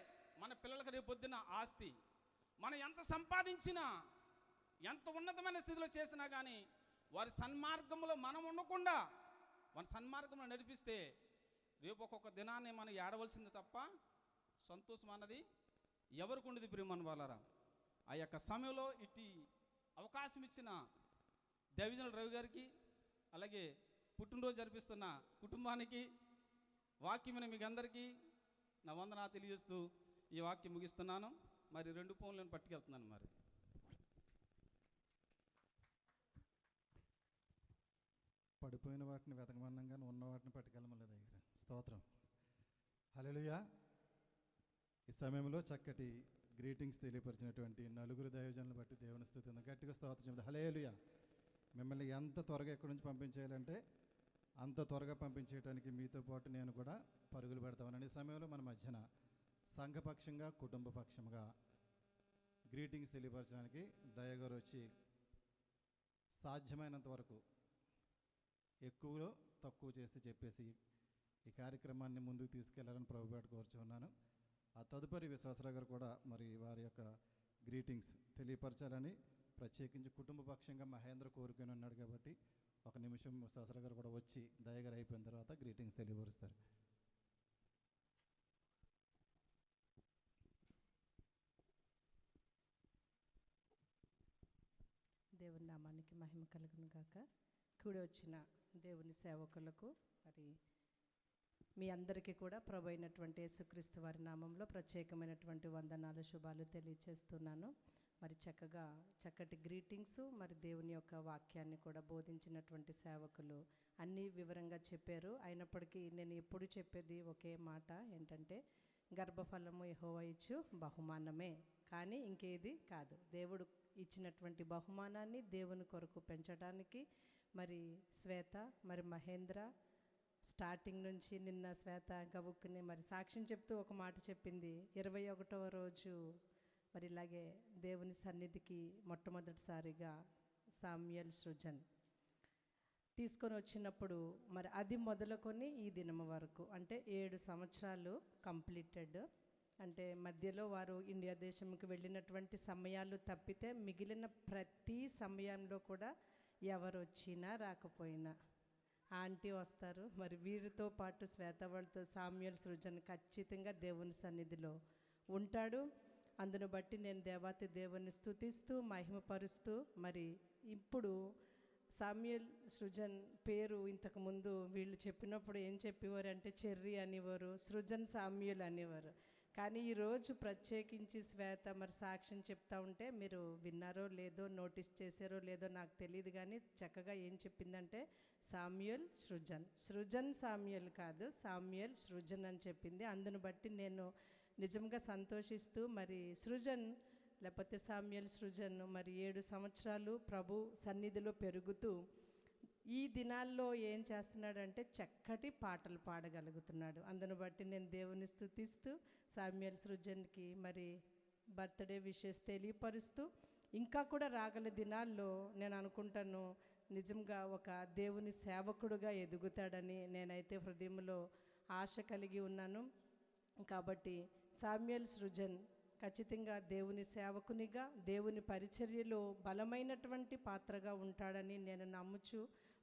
మన పిల్లలకు రేపొద్దున ఆస్తి. మనం ఎంత సంపాదించినా, ఎంత ఉన్నతమైన స్థితిలో చేసినా కానీ వారి సన్మార్గంలో మనం ఉండకుండా వారి సన్మార్గంలో నడిపిస్తే రేపు ఒక్కొక్క దినాన్ని మనం ఏడవలసింది తప్ప సంతోషం అన్నది ఎవరికి ఉండదు. ప్రియమని వాళ్ళరా, ఆ యొక్క సమయంలో ఇట్టి అవకాశం ఇచ్చిన దైవజనుల రవి గారికి, అలాగే పుట్టినరోజు జరిపిస్తున్న కుటుంబానికి, వాక్యమైన మీకు అందరికీ నా వందనా తెలియజేస్తూ ఈ వాక్యం ముగిస్తున్నాను. మరి 2 ఫోన్లను పట్టుకెళ్తున్నాను. మరి
పడిపోయిన వాటిని వెతకమన్నాం కానీ ఉన్న వాటిని పట్టుకెళ్ళమలేదు దగ్గర. స్తోత్రం. హల్లెలూయా. ఈ సమయంలో చక్కటి గ్రీటింగ్స్ తెలియపరిచినటువంటి నలుగురు దైవజనులను బట్టి దేవుని స్తుతిందాం. గట్టిగా స్తోత్రం చెప్తాం. హల్లెలూయా. మిమ్మల్ని ఎంత త్వరగా ఎక్కడి నుంచి పంపించేయాలంటే అంత త్వరగా పంపించేయడానికి మీతో పాటు నేను కూడా పరుగులు పెడతామని ఈ సమయంలో మన మధ్యన సంఘపక్షంగా, కుటుంబ పక్షంగా గ్రీటింగ్స్ తెలియపరచడానికి దయగారు వచ్చి సాధ్యమైనంత వరకు ఎక్కువలో తక్కువ చేసి చెప్పేసి ఈ కార్యక్రమాన్ని ముందుకు తీసుకెళ్లాలని ప్రభుపేట కోరుచున్నాను. ఆ తదుపరి విశ్వాసరావు గారు కూడా మరి వారి యొక్క గ్రీటింగ్స్ తెలియపరచాలని ప్రత్యేకించి కుటుంబ పక్షంగా మహేంద్ర కోరుకొని ఉన్నాడు కాబట్టి 1 నిమిషం విశ్వాసరావు గారు కూడా వచ్చి దయగారు అయిపోయిన తర్వాత గ్రీటింగ్స్ తెలియపరుస్తారు.
దేవుని నామానికి మహిమ కలుగును గాక. కూడి వచ్చిన దేవుని సేవకులకు మరి మీ అందరికీ కూడా ప్రభు అయినటువంటి యేసుక్రీస్తు వారి నామంలో ప్రత్యేకమైనటువంటి వందనాలు, శుభాలు తెలియచేస్తున్నాను. మరి చక్కటి గ్రీటింగ్స్, మరి దేవుని యొక్క వాక్యాన్ని కూడా బోధించినటువంటి సేవకులు అన్నీ వివరంగా చెప్పారు. అయినప్పటికీ నేను ఎప్పుడు చెప్పేది ఒకే మాట ఏంటంటే, గర్భఫలము యెహోవా ఇచ్చు బహుమానమే, కానీ ఇంకేది కాదు. దేవుడు ఇచ్చినటువంటి బహుమానాన్ని దేవుని కొరకు పెంచడానికి మరి శ్వేత, మరి మహేంద్ర స్టార్టింగ్ నుంచి నిన్న శ్వేత గబుక్కుని మరి సాక్ష్యం చెప్తూ ఒక మాట చెప్పింది. 21వ రోజు మరి ఇలాగే దేవుని సన్నిధికి మొట్టమొదటిసారిగా సామ్యూయల్ సృజన్ తీసుకొని వచ్చినప్పుడు మరి అది మొదలుకొని ఈ దినం వరకు అంటే 7 సంవత్సరాలు కంప్లీటెడ్. అంటే మధ్యలో వారు ఇండియా దేశంకి వెళ్ళినటువంటి సమయాలు తప్పితే మిగిలిన ప్రతి సమయంలో కూడా ఎవరు వచ్చినా రాకపోయినా ఆంటీ వస్తారు. మరి వీరితో పాటు శ్వేత వాళ్ళతో సామ్యూయల్ సృజన్ ఖచ్చితంగా దేవుని సన్నిధిలో ఉంటాడు. అందును బట్టి నేను దేవాతి దేవుని స్తుతిస్తూ మహిమపరుస్తూ, మరి ఇప్పుడు సామ్యూయల్ సృజన్ పేరు ఇంతకుముందు వీళ్ళు చెప్పినప్పుడు ఏం చెప్పేవారు అంటే చెర్రీ అనేవారు, సృజన్ సామ్యూయల్ అనేవారు. కానీ ఈరోజు ప్రత్యేకించి శ్వేత మరి సాక్ష్యం చెప్తా ఉంటే మీరు విన్నారో లేదో, నోటీస్ చేశారో లేదో నాకు తెలియదు, కానీ చక్కగా ఏం చెప్పిందంటే సామ్యూయల్ సృజన్, సృజన్ సామ్యూయల్ కాదు, సామ్యూయల్ సృజన్ అని చెప్పింది. అందును బట్టి నేను నిజంగా సంతోషిస్తూ మరి సృజన్ లేకపోతే సామ్యూయల్ సృజన్ మరి 7 సంవత్సరాలు ప్రభు సన్నిధిలో పెరుగుతూ ఈ దినాల్లో ఏం చేస్తున్నాడంటే చక్కటి పాటలు పాడగలుగుతున్నాడు. అందును బట్టి నేను దేవుని స్తుతిస్తూ సామ్యూయల్ సృజన్కి మరి బర్త్డే విషెస్ తెలియపరుస్తూ, ఇంకా కూడా రాగల దినాల్లో నేను అనుకుంటాను నిజంగా ఒక దేవుని సేవకుడుగా ఎదుగుతాడని నేనైతే హృదయంలో ఆశ కలిగి ఉన్నాను. కాబట్టి సామ్యూయల్ సృజన్ ఖచ్చితంగా దేవుని సేవకునిగా, దేవుని పరిచర్యలో బలమైనటువంటి పాత్రగా ఉంటాడని నేను నమ్ముచు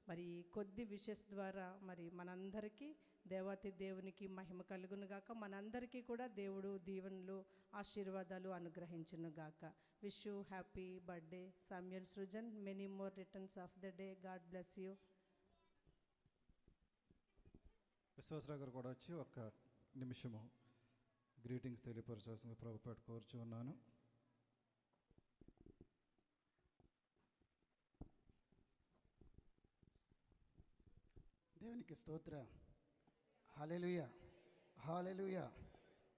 మరి కొద్ది విషెస్ ద్వారా మరి మనందరికీ దేవాతి దేవునికి మహిమ కలుగునుగాక. మనందరికీ కూడా దేవుడు దీవెనలు, ఆశీర్వాదాలు అనుగ్రహించునుగాక. Wish you happy birthday Samuel Srujan, many more returns of the day. God bless you.
Viswasarao garu కూడా వచ్చి 1 నిమిషము గ్రీటింగ్స్ తెలియపరచాల్సింది ప్రభుపేట కోరుచు ఉన్నాను.
దేవునికి స్తోత్ర. హల్లెలూయా, హల్లెలూయా.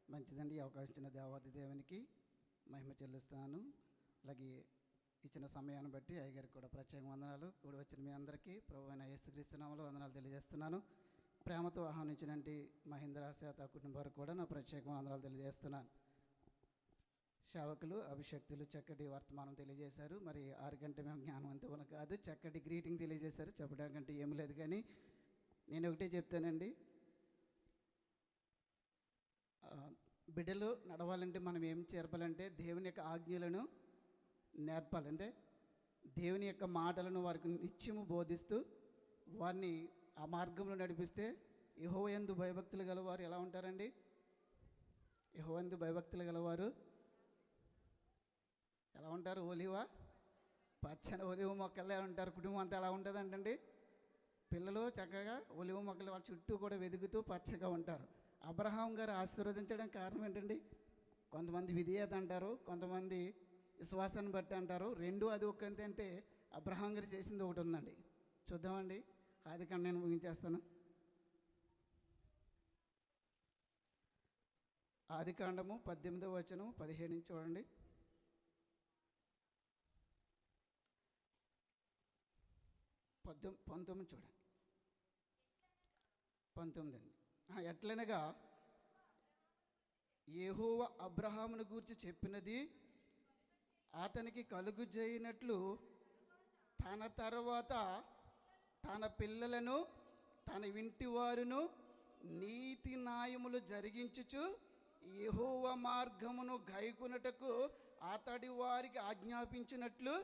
మంచిదండి, అవకాశం ఇచ్చిన దేవాది దేవునికి మహిమ చెల్లిస్తున్నాను. అలాగే ఇచ్చిన సమయాన్ని బట్టి అయ్యగారికి కూడా ప్రత్యేక వందనాలు. కూడి వచ్చిన మీ అందరికీ ప్రభు అయిన యేసుక్రీస్తు నామములో వందనాలు తెలియజేస్తున్నాను. ప్రేమతో ఆహ్వానించినటువంటి మహేంద్ర శాత కుటుంబ వారికి కూడా నా ప్రత్యేక వందనాలు తెలియజేస్తున్నాను. సేవకులు అభిషక్తులు చక్కటి వర్తమానం తెలియజేశారు. మరి 6 గంటల మేము జ్ఞానవంతులు కాదు, చక్కటి గ్రీటింగ్ తెలియజేశారు. చెప్పడానికంటే ఏం లేదు, కానీ నేను ఒకటే చెప్తానండి, బిడ్డలు నడవాలంటే మనం ఏం చేర్పాలంటే దేవుని యొక్క ఆజ్ఞలను నేర్పాలి. అంటే దేవుని యొక్క మాటలను వారికి నిత్యము బోధిస్తూ వారిని ఆ మార్గంలో నడిపిస్తే యెహోవాయందు భయభక్తులు గలవారు ఎలా ఉంటారండి? యెహోవాయందు భయభక్తులు గలవారు ఎలా ఉంటారు? పచ్చని ఒలివ మొక్కలే ఉంటారు. కుటుంబం అంతా ఎలా ఉంటుంది అంటే పిల్లలు చక్కగా ఒలివ మొక్కలు వాళ్ళ చుట్టూ కూడా వెతుకుతూ పచ్చగా ఉంటారు. అబ్రహాం గారు ఆశీర్వదించడానికి కారణం ఏంటండి? కొంతమంది విధేయత అంటారు, కొంతమంది విశ్వాసాన్ని బట్టి అంటారు. రెండు అది ఒకంతే అంటే అబ్రహాం గారు చేసింది ఒకటి ఉందండి. చూద్దామండి. అది కానీ నేను ముగించేస్తాను. ఆదికాండము 18వ వచనం 17 నుంచి చూడండి. 19 చూడండి. 19 అండి. ఎట్లనగా యెహోవా అబ్రహామును గూర్చి చెప్పినది అతనికి కలుగు చేయనట్లు తన తర్వాత తన పిల్లలను తన ఇంటి వారును నీతి న్యాయములు జరిగించుచు యెహోవా మార్గమును గైకొనుటకు అతడి వారికి ఆజ్ఞాపించినట్లు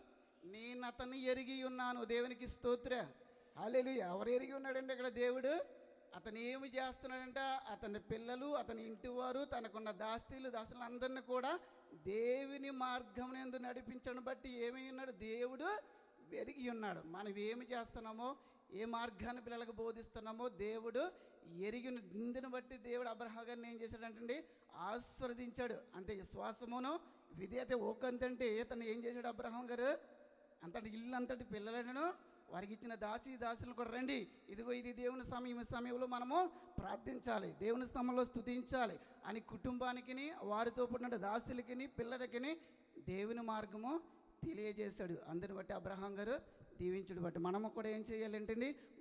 నేను అతన్ని ఎరిగి ఉన్నాను. దేవునికి స్తోత్ర. హల్లెలూయా. ఎవరు ఎరిగి ఉన్నాడంటే ఇక్కడ దేవుడు? అతను ఏమి చేస్తున్నాడంట? అతని పిల్లలు, అతని ఇంటి వారు, తనకున్న దాసులు అందరినీ కూడా దేవుని మార్గం యందు నడిపించడం బట్టి ఏమై ఉన్నాడు? దేవుడు ఎరిగి ఉన్నాడు. మనం ఏమి చేస్తున్నామో, ఏ మార్గాన్ని పిల్లలకు బోధిస్తున్నామో దేవుడు ఎరిగిన నిందుని బట్టి దేవుడు అబ్రహాం గారిని ఏం చేశాడంటే ఆశీర్వదించాడు. అంటే విశ్వాసమును విధేయత ఒకంతంటే తను ఏం చేశాడు అబ్రహాం గారు? అంతటి ఇల్లు అంతటి పిల్లలను వారికి ఇచ్చిన దాసులను కూడా రండి, ఇదిగో ఇది దేవుని సమయంలో మనము ప్రార్థించాలి, దేవుని స్థలంలో స్తుతించాలి అని కుటుంబానికి, వారితో పుట్టిన దాసులకి, పిల్లలకి దేవుని మార్గము తెలియజేశాడు. అందుని బట్టి అబ్రహాం గారు దీవించుడు బట్టి మనము కూడా ఏం చేయాలంటే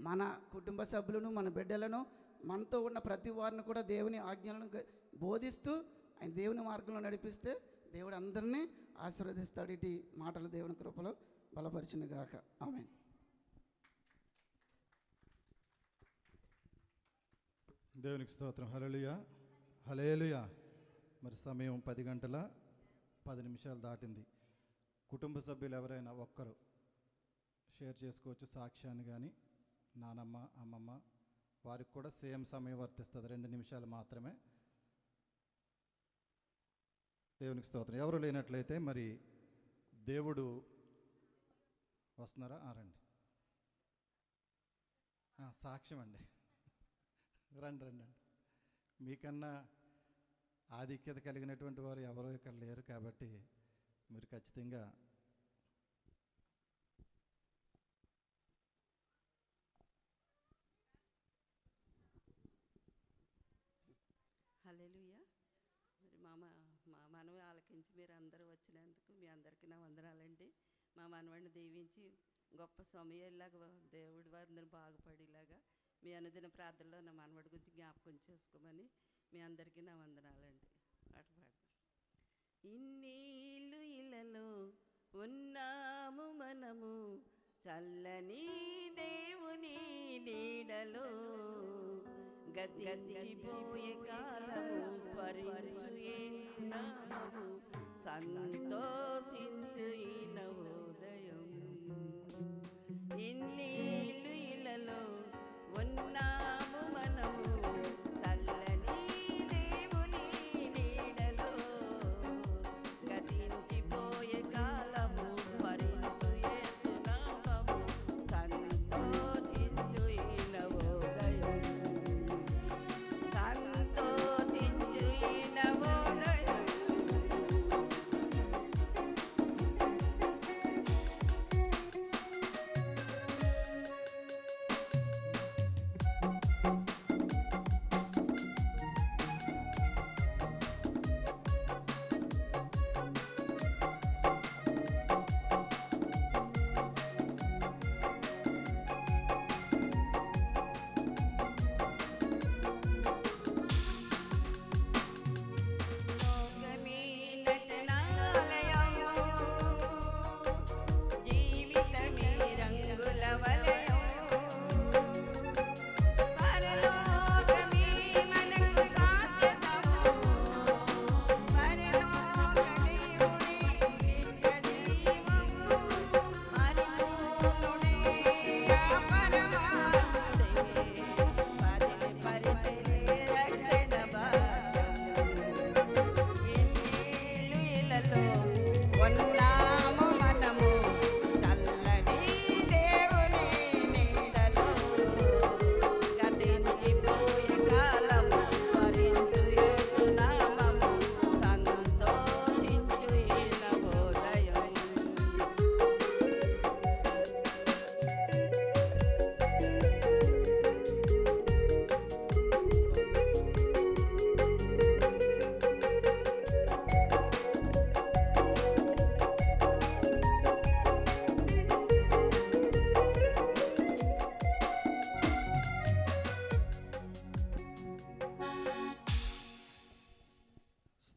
మన కుటుంబ సభ్యులను, మన బిడ్డలను, మనతో ఉన్న ప్రతి వారిని కూడా దేవుని ఆజ్ఞలను బోధిస్తూ ఆయన దేవుని మార్గంలో నడిపిస్తే దేవుడు అందరినీ ఆశీర్వదిస్తాడు. ఇటు మాటలు దేవుని కృపలో బలపరిచిన గాక. ఆమేన్.
దేవునికి స్తోత్రం. హల్లెలూయా, హల్లెలూయా. మరి సమయం 10 గంటల 10 నిమిషాలు దాటింది. కుటుంబ సభ్యులు ఎవరైనా ఒక్కరు షేర్ చేసుకోవచ్చు సాక్ష్యాన్ని. కానీ నానమ్మ, అమ్మమ్మ వారికి కూడా సేమ్ సమయం వర్తిస్తుంది, 2 నిమిషాలు మాత్రమే. దేవునికి స్తోత్రం. ఎవరు లేనట్లయితే మరి దేవుడు వస్తున్నారా? రండి. సాక్ష్యం అండి. రండి రండి అండి. మీకన్నా ఆధిక్యత కలిగినటువంటి వారు ఎవరో ఇక్కడ లేరు కాబట్టి మీరు ఖచ్చితంగా
హల్లెలూయా. మరి మా మనవి ఆలకించి మీరు అందరూ వచ్చినందుకు మీ అందరికీ నా వందనాలండి. మా మనవాడిని దీవించి గొప్ప సమయంలాగా దేవుడి వారిని బాగుపడేలాగా మీ అనుదిన ప్రార్థనలో నా మనవాడి గురించి జ్ఞాపకం చేసుకోమని మీ అందరికీ నా వందనాలండి. పాట పాడతాం. ఇన్నేళ్ళు ఇళ్ళలో ఉన్నాము మనము చల్లని దేవుని నీడలో, గతించిపోయే కాలము స్వరించు యేసు నామము సంతోషించు ఈ నవోదయం. ఇన్నేళ్ళు ఇళ్ళలో ఉన్నాము మనము చల్లని దేవుని నీడలో, గతించిపోయే కాలము స్మరించు యేసు నామము సంతోషించు ఈ నవోదయం. సంతోషించు ఈ నవోదయం.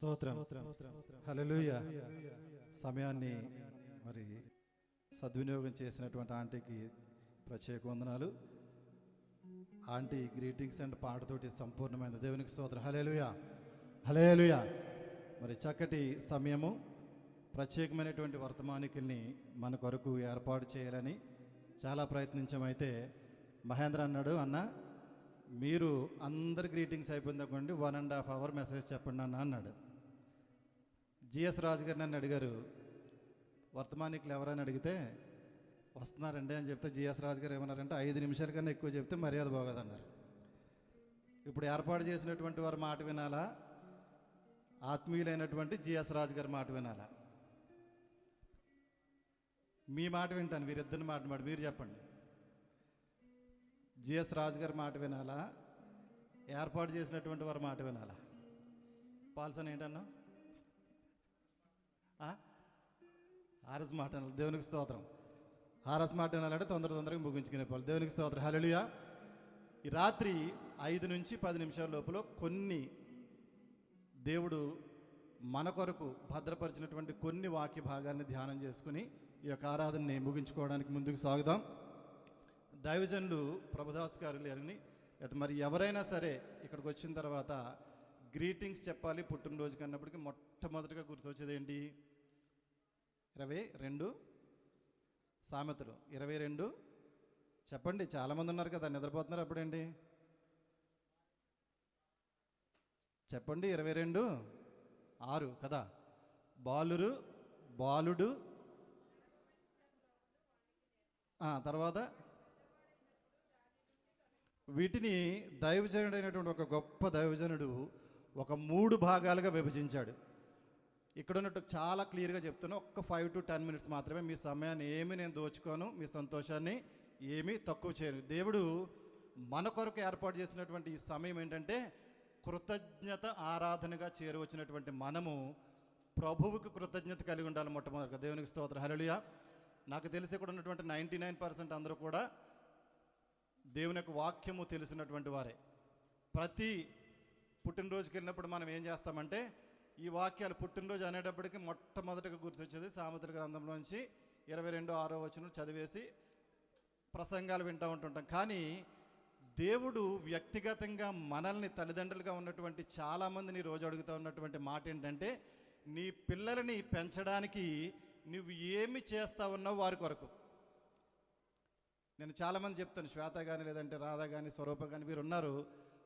స్తోత్రం. హల్లెలూయా. సమయాన్ని మరి సద్వినియోగం చేసినటువంటి ఆంటీకి ప్రత్యేక వందనాలు. ఆంటీ గ్రీటింగ్స్ అండ్ పాటతోటి సంపూర్ణమైన దేవునికి స్తోత్రం. హల్లెలూయా, హల్లెలూయా. మరి చక్కటి సమయము, ప్రత్యేకమైనటువంటి వర్తమానికల్ని మన కొరకు ఏర్పాటు చేయాలని చాలా ప్రయత్నించామైతే మహేంద్ర అన్నాడు, అన్న మీరు అందరి గ్రీటింగ్స్ అయిపోయిందనుకోండి 1.5 hour మెసేజ్ చెప్పండి అన్న అన్నాడు. జిఎస్ రాజు గారు నన్ను అడిగారు, వర్తమానికులు ఎవరైనా అడిగితే వస్తున్నారండి అని చెప్తే జిఎస్ రాజు గారు ఏమన్నారంటే 5 నిమిషాల కన్నా ఎక్కువ చెప్తే మర్యాద బాగోదన్నారు. ఇప్పుడు ఏర్పాటు చేసినటువంటి వారి మాట వినాలా, ఆత్మీయులైనటువంటి జిఎస్ రాజు గారి మాట వినాలా? మీ మాట వింటాను, వీరిద్దరిని మాట మీరు చెప్పండి. జిఎస్ రాజు గారి మాట వినాలా, ఏర్పాటు చేసినటువంటి వారి మాట వినాలా? పాల్సన్ ఏంటన్నా? ఆర్ఎస్ మాట వినాలి. దేవునికి స్తోత్రం. ఆర్ఎస్ మాట వినాలంటే తొందరగా ముగించుకునే వాళ్ళు. దేవునికి స్తోత్రం. హల్లెలూయా. ఈ రాత్రి 5 నుంచి 10 నిమిషాల లోపల కొన్ని దేవుడు మన కొరకు భద్రపరిచినటువంటి కొన్ని వాక్య భాగాన్ని ధ్యానం చేసుకుని ఈ యొక్క ఆరాధనని ముగించుకోవడానికి ముందుకు సాగుదాం. దైవజనులు ప్రభుదాస్ గారు లేరని, మరి ఎవరైనా సరే ఇక్కడికి వచ్చిన తర్వాత గ్రీటింగ్స్ చెప్పాలి పుట్టినరోజుకి అన్నప్పటికీ మొట్టమొదటిగా గుర్తొచ్చేది ఏంటి? 22 సామెతలు 22 చెప్పండి. చాలామంది ఉన్నారు కదా, నిద్రపోతున్నారు. అప్పుడేంటి చెప్పండి? 22:6 కదా. బాలుడు తర్వాత వీటిని దైవజనుడైనటువంటి ఒక గొప్ప దైవజనుడు ఒక 3 భాగాలుగా విభజించాడు. ఇక్కడ ఉన్నట్టు చాలా క్లియర్గా చెప్తాను. ఒక్క 5 to 10 minutes మాత్రమే. మీ సమయాన్ని ఏమీ నేను దోచుకోను, మీ సంతోషాన్ని ఏమీ తక్కువ చేయను. దేవుడు మన కొరకు ఏర్పాటు చేసినటువంటి ఈ సమయం ఏంటంటే కృతజ్ఞత ఆరాధనగా చేరువచ్చినటువంటి మనము ప్రభువుకు కృతజ్ఞత కలిగి ఉండాలి మొట్టమొదటిగా. దేవునికి స్తోత్రం. హల్లెలూయా. నాకు తెలిసి ఇక్కడ ఉన్నటువంటి 99% అందరూ కూడా దేవుని యొక్క వాక్యము తెలిసినటువంటి వారే. ప్రతి పుట్టినరోజుకి వెళ్ళినప్పుడు మనం ఏం చేస్తామంటే ఈ వాక్యాలు పుట్టినరోజు అనేటప్పటికీ మొట్టమొదటిగా గుర్తొచ్చేది సామెతల గ్రంథంలోంచి 22:6 చదివేసి ప్రసంగాలు వింటూ ఉంటుంటాం. కానీ దేవుడు వ్యక్తిగతంగా మనల్ని తల్లిదండ్రులుగా ఉన్నటువంటి చాలామందిని రోజు అడుగుతూ ఉన్నటువంటి మాట ఏంటంటే, నీ పిల్లలని పెంచడానికి నువ్వు ఏమి చేస్తా ఉన్నావు వారి కొరకు. నేను చాలామంది చెప్తాను, శ్వేత కానీ లేదంటే రాధ కానీ స్వరూప కానీ వీరు ఉన్నారు,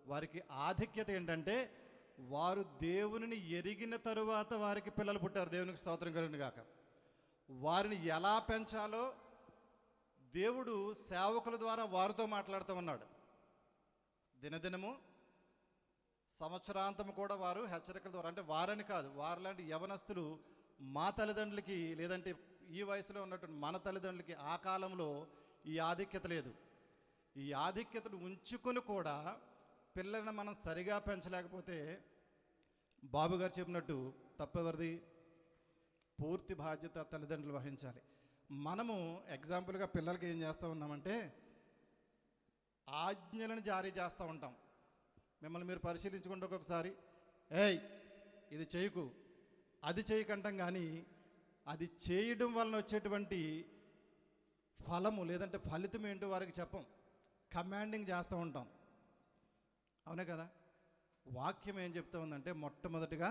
వారికి ఆధిక్యత ఏంటంటే వారు దేవుని ఎరిగిన తరువాత వారికి పిల్లలు పుట్టారు. దేవునికి స్తోత్రం కలుగును గాక. వారిని ఎలా పెంచాలో దేవుడు సేవకుల ద్వారా వారితో మాట్లాడుతూ ఉన్నాడు. దినదినము సంవత్సరాంతము కూడా వారు హెచ్చరికల ద్వారా, అంటే వారని కాదు, వారిలాంటి యవనస్తులు మా తల్లిదండ్రులకి లేదంటే ఈ వయసులో ఉన్నటువంటి మన తల్లిదండ్రులకి ఆ కాలంలో ఈ ఆధిక్యత లేదు. ఈ ఆధిక్యతను ఉంచుకొని కూడా పిల్లలను మనం సరిగా పెంచలేకపోతే బాబు గారు చెప్పినట్టు తప్పెవరిది? పూర్తి బాధ్యత తల్లిదండ్రులు వహించాలి. మనము ఎగ్జాంపుల్గా పిల్లలకి ఏం చేస్తూ ఉన్నామంటే ఆజ్ఞలను జారీ చేస్తూ ఉంటాం. మిమ్మల్ని మీరు పరిశీలించుకుంటే ఒక్కొక్కసారి ఏయ్ ఇది చేయకు అది చేయకంటాం, కానీ అది చేయడం వలన వచ్చేటువంటి ఫలము లేదంటే ఫలితం ఏంటో వారికి చెప్పం, కమాండింగ్ చేస్తూ ఉంటాం. అవునే కదా? వాక్యం ఏం చెప్తా ఉందంటే మొట్టమొదటిగా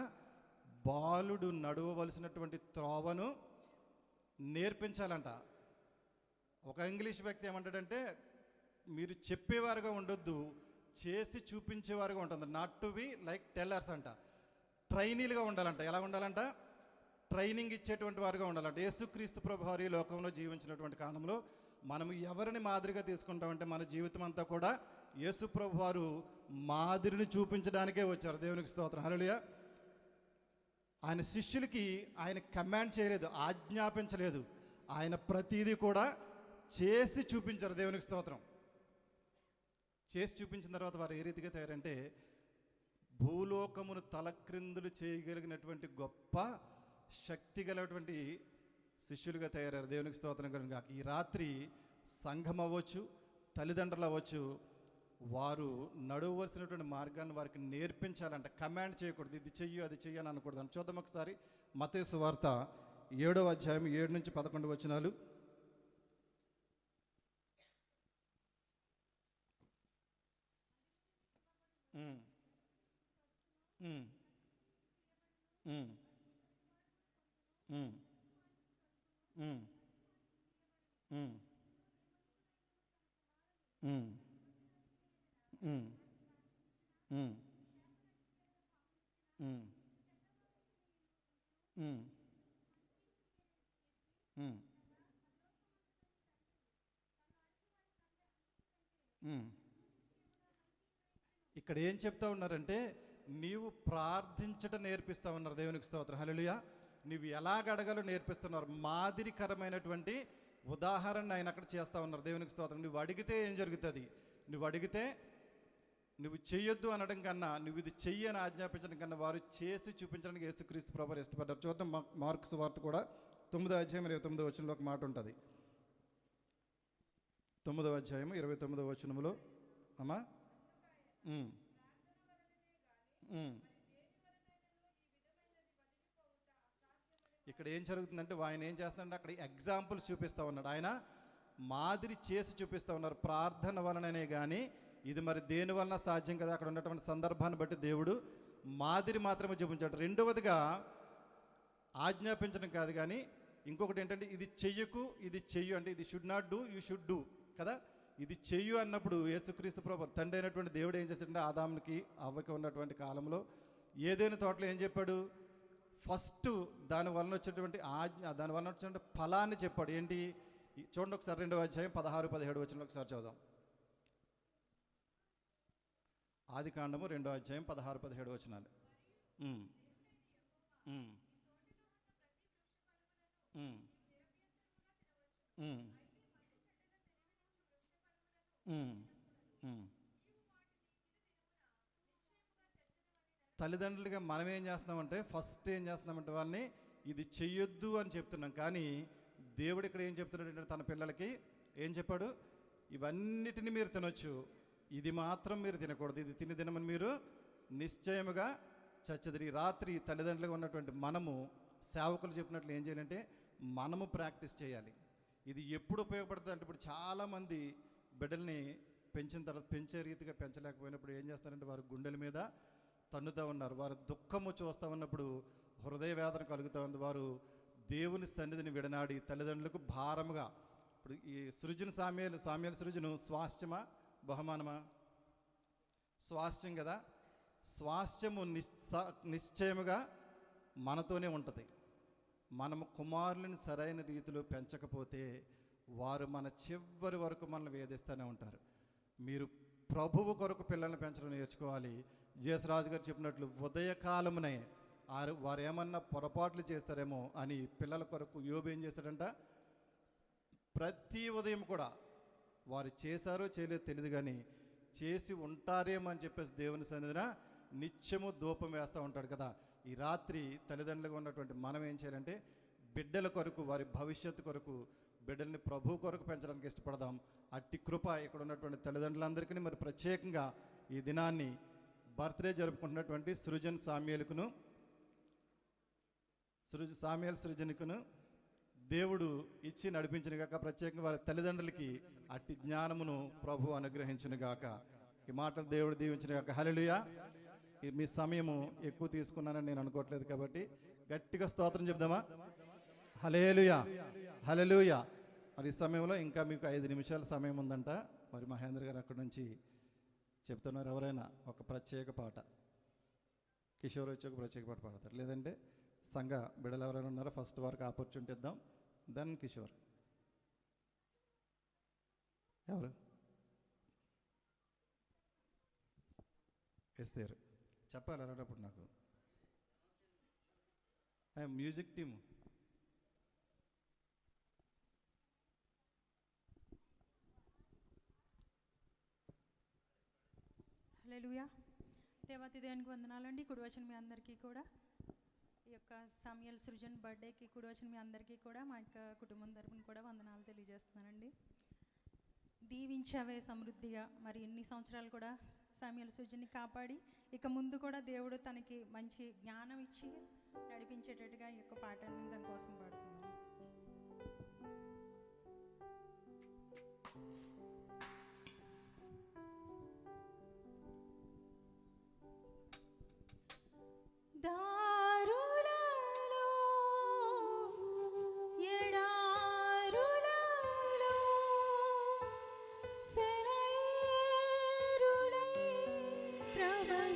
బాలుడు నడవవలసినటువంటి త్రోవను నేర్పించాలంట. ఒక ఇంగ్లీష్ వ్యక్తి ఏమంటాడంటే మీరు చెప్పేవారుగా ఉండొద్దు, చేసి చూపించేవారుగా ఉంటుంది. Not to be like tellers అంట, ట్రైనీలుగా ఉండాలంట. ఎలా ఉండాలంట? ట్రైనింగ్ ఇచ్చేటువంటి వారుగా ఉండాలంట. యేసుక్రీస్తు ప్రభువారు ఈ లోకంలో జీవించినటువంటి కాలంలో మనం ఎవరిని మాదిరిగా తీసుకుంటామంటే మన జీవితం అంతా కూడా యేసు ప్రభువారు మాదిరిని చూపించడానికే వచ్చారు. దేవునికి స్తోత్రం. హల్లెలూయా. ఆయన శిష్యులకి ఆయన కమాండ్ చేయలేదు, ఆజ్ఞాపించలేదు, ఆయన ప్రతిదీ కూడా చేసి చూపించారు. దేవునికి స్తోత్రం. చేసి చూపించిన తర్వాత వారు ఏ రీతిగా తయారంటే భూలోకమును తలక్రిందులు చేయగలిగినటువంటి గొప్ప శక్తి గలటువంటి శిష్యులుగా తయారయ్యారు. దేవునికి స్తోత్రం కలుగును గాక. ఈ రాత్రి సంఘం అవ్వచ్చు, తల్లిదండ్రులు అవ్వచ్చు, వారు నడవలసినటువంటి మార్గాన్ని వారికి నేర్పించాలంట. కమాండ్ చేయకూడదు, ఇది చెయ్యి అది చెయ్యి అని అనకూడదు అని. చూద్దాం ఒకసారి మత్తయి సువార్త 7వ అధ్యాయం 7 నుంచి 11 వచనాలు. ఉమ్. ఉమ్. ఉమ్. ఉమ్. ఉమ్. ఉమ్. ఉమ్. ఉమ్. ఉమ్. ఉమ్. ఉమ్. ఉమ్. ఉమ్. ఇక్కడ ఏం చెప్తా ఉన్నారంటే, నీవు ప్రార్థించట నేర్పిస్తా ఉన్నారు. దేవునికి స్తోత్రం, హల్లెలూయా. నువ్వు ఎలాగ అడగాలో నేర్పిస్తున్నారు. మాదిరికరమైనటువంటి ఉదాహరణ ఆయన అక్కడ చేస్తూ ఉన్నారు. దేవునికి స్తోత్రం. నువ్వు అడిగితే ఏం జరుగుతుంది? నువ్వు అడిగితే, నువ్వు చెయ్యొద్దు అనడం కన్నా నువ్వు ఇది చెయ్యి అని ఆజ్ఞాపించడం కన్నా వారు చేసి చూపించడానికి యేసుక్రీస్తు ప్రభువు ఇష్టపడ్డారు. చూద్దాం మార్కు సువార్త కూడా 9వ అధ్యాయం 29వ వచనంలో ఒక మాట ఉంటుంది. 9వ అధ్యాయం 29వ వచనంలో అమ్మా. ఇక్కడ ఏం జరుగుతుందంటే ఆయన ఏం చేస్తున్నాడంటే అక్కడ ఎగ్జాంపుల్స్ చూపిస్తూ ఉన్నాడు. ఆయన మాదిరి చేసి చూపిస్తూ ఉన్నారు. ప్రార్థన వలననే కానీ ఇది మరి దేని వలన సాధ్యం కదా. అక్కడ ఉన్నటువంటి సందర్భాన్ని బట్టి దేవుడు మాదిరి మాత్రమే చూపించాడు. రెండవదిగా ఆజ్ఞాపించడం కాదు కానీ ఇంకొకటి ఏంటంటే, ఇది చెయ్యకు ఇది చెయ్యు అంటే, ఇది should not do you should do కదా. ఇది చెయ్యు అన్నప్పుడు యేసుక్రీస్తు ప్రభు తండ్రి అయినటువంటి దేవుడు ఏం చేశాడంటే, ఆదాముకి అవ్వకి ఉన్నటువంటి కాలంలో ఏదైనా తోటలో ఏం చెప్పాడు? ఫస్ట్ దాని వలన వచ్చేటువంటి ఆజ్ఞ, దాని వలన వచ్చేటువంటి ఫలాన్ని చెప్పాడు. ఏంటి? చూడండి ఒకసారి 2వ అధ్యాయం 16-17 వచనంలో ఒకసారి చదుదాం. ఆదికాండము 2వ అధ్యాయం 16-17 వచనాలు. తల్లిదండ్రులుగా మనం ఏం చేస్తున్నామంటే, ఫస్ట్ ఏం చేస్తున్నామంటే వాళ్ళని ఇది చెయ్యొద్దు అని చెప్తున్నాం. కానీ దేవుడు ఇక్కడ ఏం చెప్తున్నాడు అంటే, తన పిల్లలకి ఏం చెప్పాడు? ఇవన్నిటిని మీరు తినొచ్చు, ఇది మాత్రం మీరు తినకూడదు. ఇది తినమని మీరు నిశ్చయముగా చచ్చదిరి. రాత్రి తల్లిదండ్రులుగా ఉన్నటువంటి మనము సేవకులు చెప్పినట్లు ఏం చేయాలంటే, మనము ప్రాక్టీస్ చేయాలి. ఇది ఎప్పుడు ఉపయోగపడుతుంది అంటే, ఇప్పుడు చాలామంది బిడ్డల్ని పెంచిన తర్వాత పెంచే రీతిగా పెంచలేకపోయినప్పుడు ఏం చేస్తారంటే, వారు గుండెల మీద తన్నుతూ ఉన్నారు. వారు దుఃఖము చూస్తూ ఉన్నప్పుడు హృదయ వేదన కలుగుతూ ఉంది. వారు దేవుని సన్నిధిని విడనాడి తల్లిదండ్రులకు భారముగా. ఇప్పుడు ఈ సృజను సామ్యాల సృజను స్వాస్థ్యమా బహుమానమా? స్వాస్థ్యం కదా. స్వాస్థ్యము నిశ్చయముగా మనతోనే ఉంటుంది. మనము కుమారులను సరైన రీతిలో పెంచకపోతే వారు మన చివరి వరకు మనల్ని వేధిస్తూనే ఉంటారు. మీరు ప్రభువు కొరకు పిల్లల్ని పెంచడం నేర్చుకోవాలి. జేఎస్ రాజు గారు చెప్పినట్లు ఉదయకాలమునే వారు ఏమన్నా పొరపాట్లు చేస్తారేమో అని పిల్లల కొరకు యోబు ఏం చేశాడంట? ప్రతి ఉదయం కూడా వారు చేశారో చేయలేదో తెలియదు కానీ చేసి ఉంటారేమో అని చెప్పేసి దేవుని సన్నిధిన నిత్యము ధూపం వేస్తూ ఉంటాడు కదా. ఈ రాత్రి తల్లిదండ్రులుగా ఉన్నటువంటి మనం ఏం చేయాలంటే, బిడ్డల కొరకు, వారి భవిష్యత్తు కొరకు, బిడ్డల్ని ప్రభు కొరకు పెంచడానికి ఇష్టపడదాం. అట్టి కృప ఇక్కడ ఉన్నటువంటి తల్లిదండ్రులందరికీ, మరి ప్రత్యేకంగా ఈ దినాన్ని బర్త్డే జరుపుకుంటున్నటువంటి సామ్యుయల్ సృజనికును దేవుడు ఇచ్చి నడిపించిన గాక. ప్రత్యేకంగా వారి తల్లిదండ్రులకి అట్టి జ్ఞానమును ప్రభు అనుగ్రహించిన గాక. ఈ మాటలు దేవుడు దీవించిన గాక. హల్లెలూయా. మీ సమయము ఎక్కువ తీసుకున్నానని నేను అనుకోవట్లేదు కాబట్టి గట్టిగా స్తోత్రం చెప్దామా? హల్లెలూయా, హల్లెలూయా. మరి ఈ సమయంలో ఇంకా మీకు 5 నిమిషాల సమయం ఉందంట. మరి మహేంద్ర గారు అక్కడి నుంచి చెప్తున్నారు. ఎవరైనా ఒక ప్రత్యేక పాట, కిషోర్ వచ్చి ఒక ప్రత్యేక పాట పాడతారు. లేదంటే సంఘ బిడ్డలు ఎవరైనా ఉన్నారో ఫస్ట్ వారికి ఆపర్చునిటీ ఇద్దాం. దెన్ కిషోర్. ఎవరు? ఎస్తేరు చెప్పాలి అలాంటప్పుడు నాకు. Music team.
హల్లెలూయా. దేవాతి దేవునికి వందనాలండి. కుడి వచ్చిన మీ అందరికీ కూడా ఈ యొక్క సామ్యుయల్ సృజన్ బర్త్డేకి కుడి వచ్చిన మీ అందరికీ కూడా మా యొక్క కుటుంబం తరపున కూడా వందనాలు తెలియజేస్తున్నానండి. దీవించవే సమృద్ధిగా. మరి ఎన్ని సంవత్సరాలు కూడా సామ్యుయల్ సుజన్ని కాపాడి ఇక ముందు కూడా దేవుడు తనకి మంచి జ్ఞానం ఇచ్చి నడిపించేటట్టుగా ఈ యొక్క పాటను దానికోసం పాడుతున్నాను. దారులలో ఎడారులలో సెలయేరులై ప్రవహించుమయా,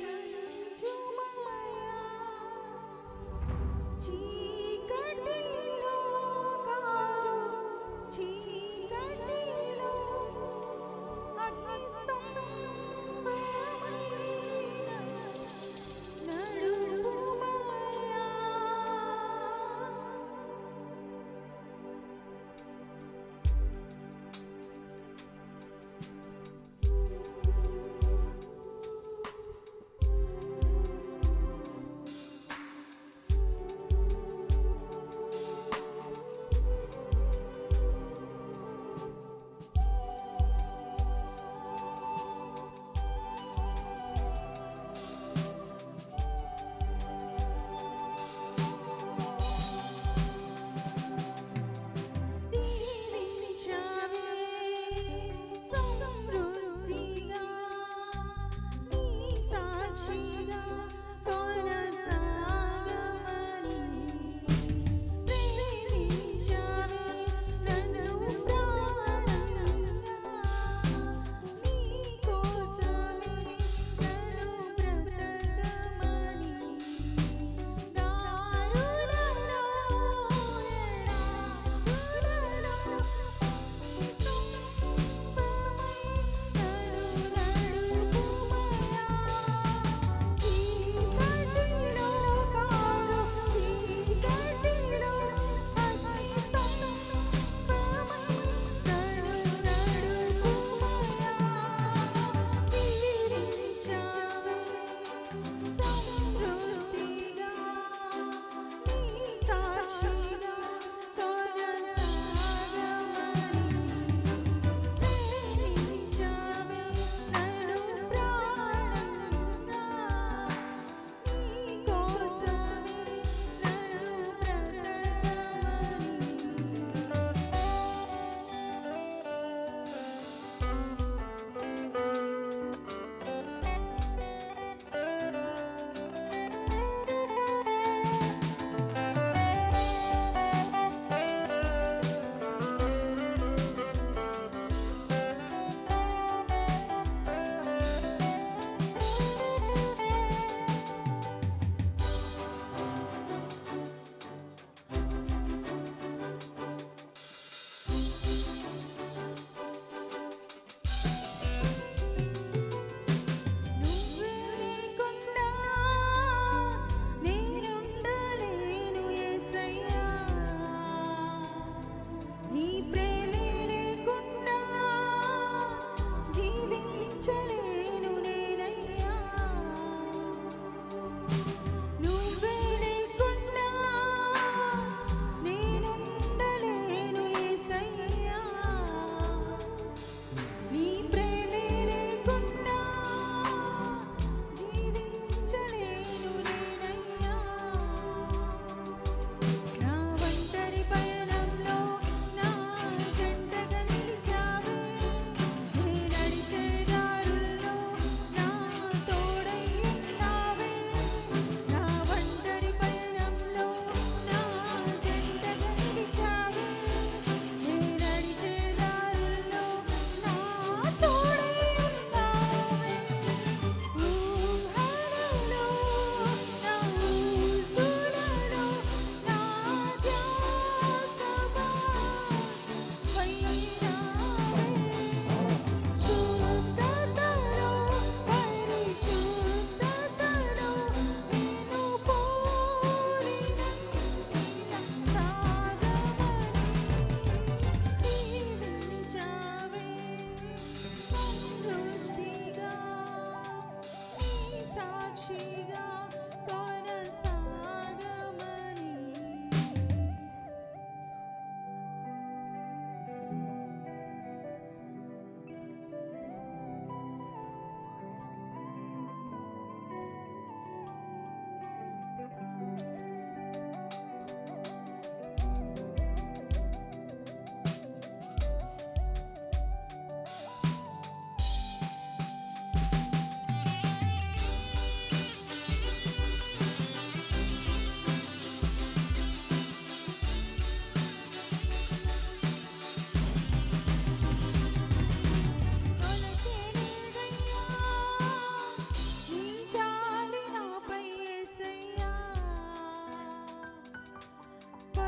చీకటిలో కారు చీకటిలో అగ్నిస్తంభమైన నడుపుమయా.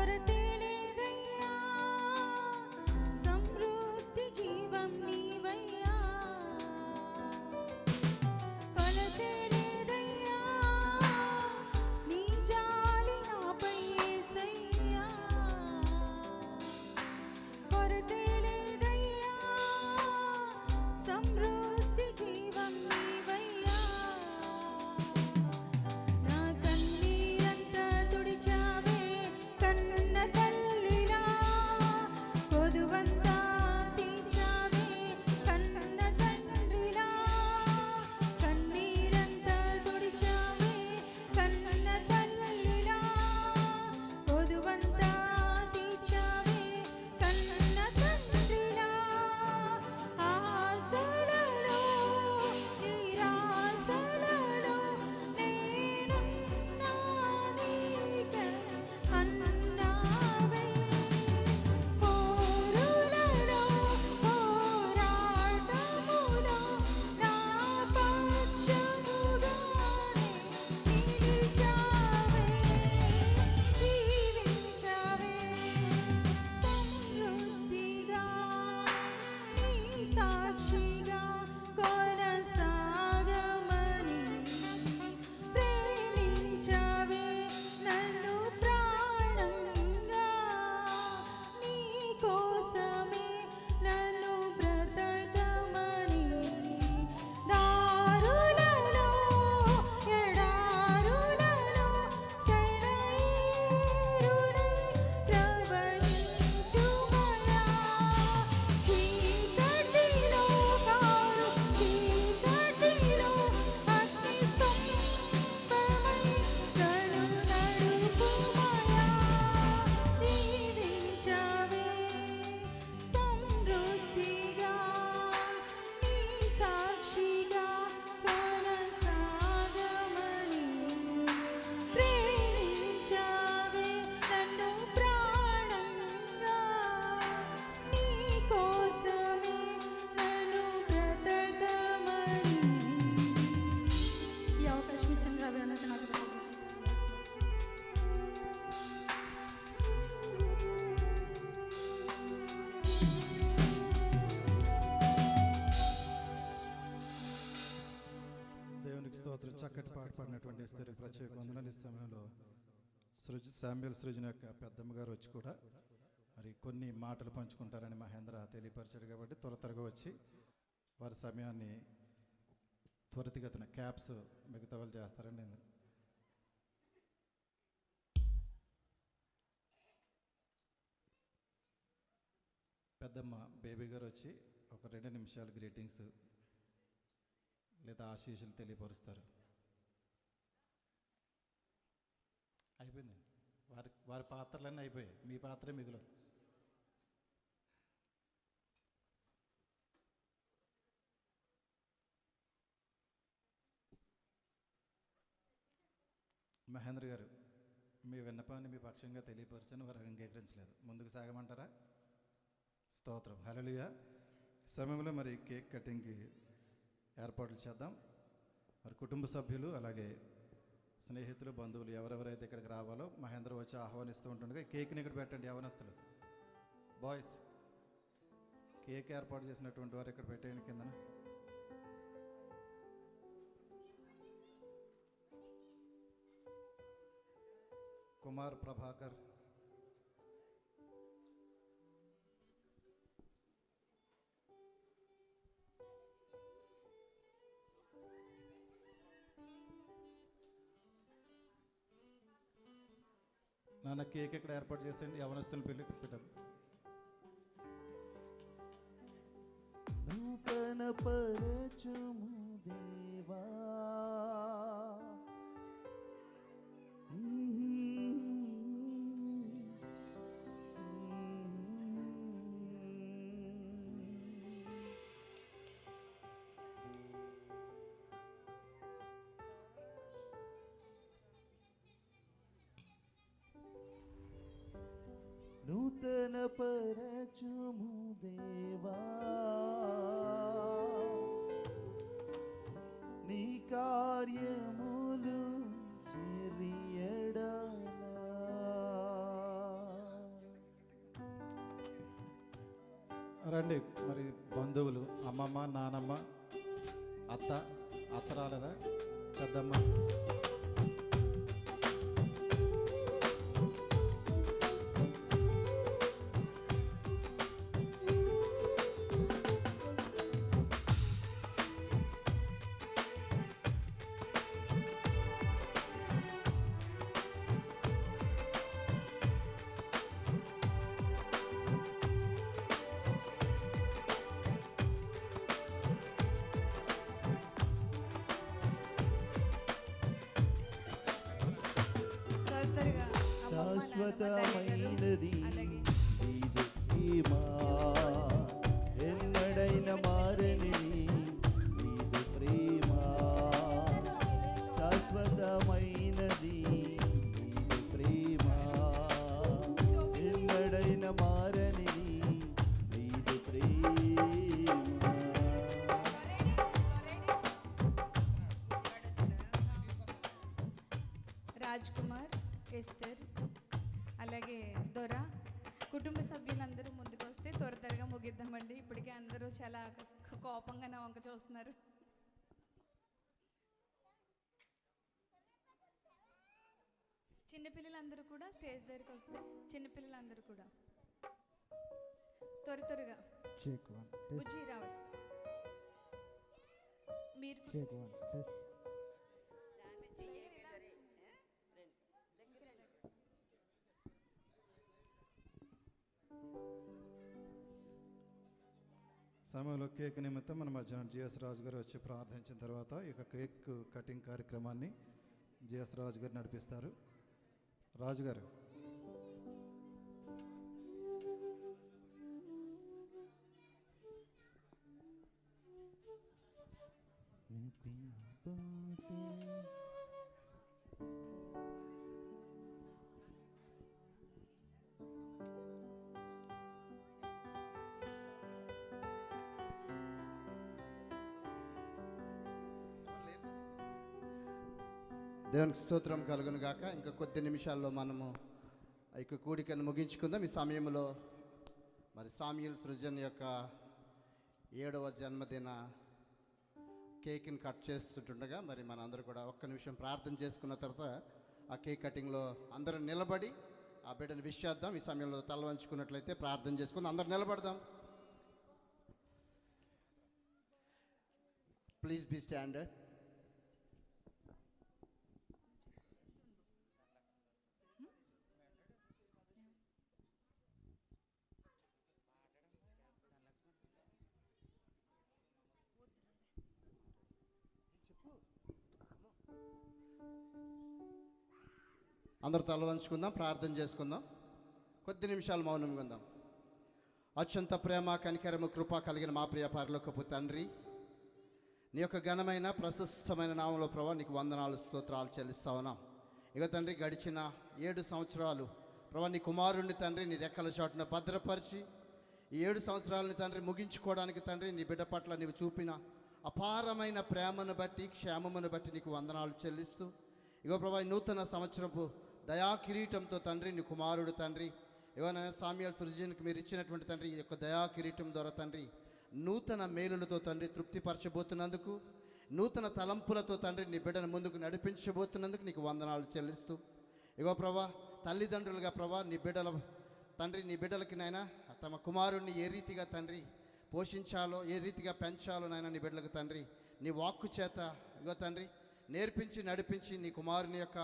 కొరతే లేదయ్యా, సమృద్ధి జీవం నీవయ్యా. కొలతే లేదయ్యా, నీ జాలి నాపై యేసయ్యా. కొరతే లేదయ్యా, సమృద్ధి జీవం నీవయ్యా. నా కన్నీరంతా తుడిచావే కన్న తల్లిలా, కొదువంతా తీర్చావే కన్న తండ్రిలా. కన్నీరంతా తుడిచావే కన్న తల్లిలా, కొదువంతా తీర్చావే కన్న తండ్రిలా. ఆశలలో నిరాశలలో నేనున్నా నీకై అన్నావే. పోరులలో పోరాటములో నా పక్షముగానే నిలిచావే. దీవించావే సమృద్ధిగా, నీ సాక్షిగా కొనసాగమని. ప్రేమించావే నన్ను ప్రాణంగా, నీ కోసమే నన్ను బ్రతకమని. దారులలో ఎడారులలో సెలయేరులై ప్రవహించుమయా. చీకటిలో కారు చీకటిలో అగ్నిస్తంభమై నన్ను నడుపుమయా. దీవించావే సమృద్ధిగా, నీ సాక్షిగా కొనసాగమని. ప్రేమించావే నన్ను ప్రాణంగా, నీ కోసమే నన్ను బ్రతకమని. ఈ అవకాశం ఇచ్చిన రవి అన్నది నాకు
దేవునికి స్తోత్రం. చక్కటి పాట పాడినటువంటి ఇద్దరికి ప్రత్యేక వందనాలు. ఈ సమయంలో శామ్యూల్ సృజన్ యొక్క పెద్దమ్మ గారు వచ్చి కూడా మరి కొన్ని మాటలు పంచుకుంటారని మహేంద్ర తెలియపరిచాడు కాబట్టి త్వరగా వచ్చి వారి సమయాన్ని త్వరితగతిన క్యాప్స్ మిగతా వాళ్ళు చేస్తారని నేను పెద్దమ్మ బేబీ గారు వచ్చి ఒక 2 నిమిషాలు గ్రీటింగ్స్ లేదా ఆశీస్సులు తెలియపరుస్తారు. అయిపోయిందండి. వారి పాత్రలన్నీ అయిపోయాయి, మీ పాత్రే మిగులు. మహేంద్ర గారు, మీ విన్నపాన్ని మీ పక్షంగా తెలియపరచని వారు అంగీకరించలేదు. ముందుకు సాగమంటారా? స్తోత్రం. హల్లెలూయా. సమయంలో మరి కేక్ కటింగ్కి ఏర్పాట్లు చేద్దాం. మరి కుటుంబ సభ్యులు అలాగే స్నేహితులు బంధువులు ఎవరెవరైతే ఇక్కడికి రావాలో మహేంద్ర వచ్చి ఆహ్వానిస్తూ ఉంటుండగా కేక్ని ఇక్కడ పెట్టండి. యవనస్తులు బాయ్స్ కేక్ ఏర్పాటు చేసినటువంటి వారు ఇక్కడ పెట్టేయండి కిందన. కుమార్ ప్రభాకర్, నాన్న కేక్ ఇక్కడ ఏర్పాటు చేసేయండి. యవనస్తులు పెళ్ళి పెట్టారు.
నూతన పరచుము దేవా, నూతన పరచుము దేవా, నీ కార్యములు చెరియడనా
రండి. మరి బంధువులు అమ్మమ్మ, నానమ్మ, అత్త రాలేదా, పెద్దమ్మ?
త్వరగా అమ్మమ్మ, నాన్నమ్మ,
శాశ్వతమైనది
అలాగే
నీదు ప్రేమ, ఎన్నడైనా మారని నీదు ప్రేమ, శాశ్వతమైనది నీదు ప్రేమ, ఎన్నడైనా మారని నీదు ప్రేమ.
రాజ్ కుమార్, ఎస్తర్, అలాగే దొర కుటుంబ సభ్యులందరూ ముందుకు వస్తే త్వరగా ముగిద్దామండి. ఇప్పటికే అందరూ చాలా కోపంగా నా వంక చూస్తున్నారు. చిన్నపిల్లలందరూ కూడా స్టేజ్ దగ్గరికి వస్తే చిన్నపిల్లలందరూ కూడా త్వరగా బుజ్జి రావాలి. మీరు
సమయంలో కేక్ నిమిత్తం మన మధ్యాహ్నం జిఎస్ రాజు గారు వచ్చి ప్రార్థించిన తర్వాత ఇక కేక్ కటింగ్ కార్యక్రమాన్ని జిఎస్ రాజు గారు నడిపిస్తారు. రాజుగారు.
దేవునికి స్తోత్రం కలుగును గాక. ఇంకా కొద్ది నిమిషాల్లో మనము ఇక కూడికను ముగించుకుందాం. ఈ సమయంలో మరి సామ్యూల్ సృజన్ యొక్క 7వ జన్మదిన కేక్ని కట్ చేస్తుండగా మరి మనందరూ కూడా ఒక్క నిమిషం ప్రార్థన చేసుకున్న తర్వాత ఆ కేక్ కటింగ్లో అందరూ నిలబడి ఆ బిడ్డను విష్ చేద్దాం. ఈ సమయంలో తల వంచుకున్నట్లయితే ప్రార్థన చేసుకుందాం. అందరూ నిలబడదాం. Please be standard. అందరూ తల వంచుకుందాం, ప్రార్థన చేసుకుందాం. కొద్ది నిమిషాలు మౌనంగా ఉందాం. అత్యంత ప్రేమ, కనికరము, కృప కలిగిన మా ప్రియ పరలోకపు తండ్రి, నీ యొక్క ఘనమైన ప్రశస్తమైన నామంలో ప్రభా నీకు వందనాలు, స్తోత్రాలు చెల్లిస్తా ఉన్నాం. ఇక తండ్రి గడిచిన 7 సంవత్సరాలు ప్రభా నీ కుమారుణ్ణి తండ్రి నీ రెక్కల చాటున భద్రపరిచి ఈ 7 సంవత్సరాలని తండ్రి ముగించుకోవడానికి తండ్రి నీ బిడ్డ పట్ల నీవు చూపిన అపారమైన ప్రేమను బట్టి, క్షేమమును బట్టి నీకు వందనాలు చెల్లిస్తూ ఇగో ప్రభా నూతన సంవత్సరపు దయా కిరీటంతో తండ్రి నీ కుమారుడు తండ్రి ఇవన్న సామ్యూల్ సృజన్కి మీరు ఇచ్చినటువంటి తండ్రి ఈ యొక్క దయా కిరీటం ద్వారా తండ్రి నూతన మేలులతో తండ్రి తృప్తిపరచబోతున్నందుకు, నూతన తలంపులతో తండ్రి నీ బిడ్డను ముందుకు నడిపించబోతున్నందుకు నీకు వందనాలు చెల్లిస్తూ ఇగో ప్రభా తల్లిదండ్రులుగా ప్రభా నీ బిడ్డల తండ్రి నీ బిడ్డలకి నాయన తమ కుమారుణ్ణి ఏ రీతిగా తండ్రి పోషించాలో, ఏ రీతిగా పెంచాలో నాయన నీ బిడ్డలకు తండ్రి నీ వాక్కు చేత ఇగో తండ్రి నేర్పించి నడిపించి నీ కుమారుని యొక్క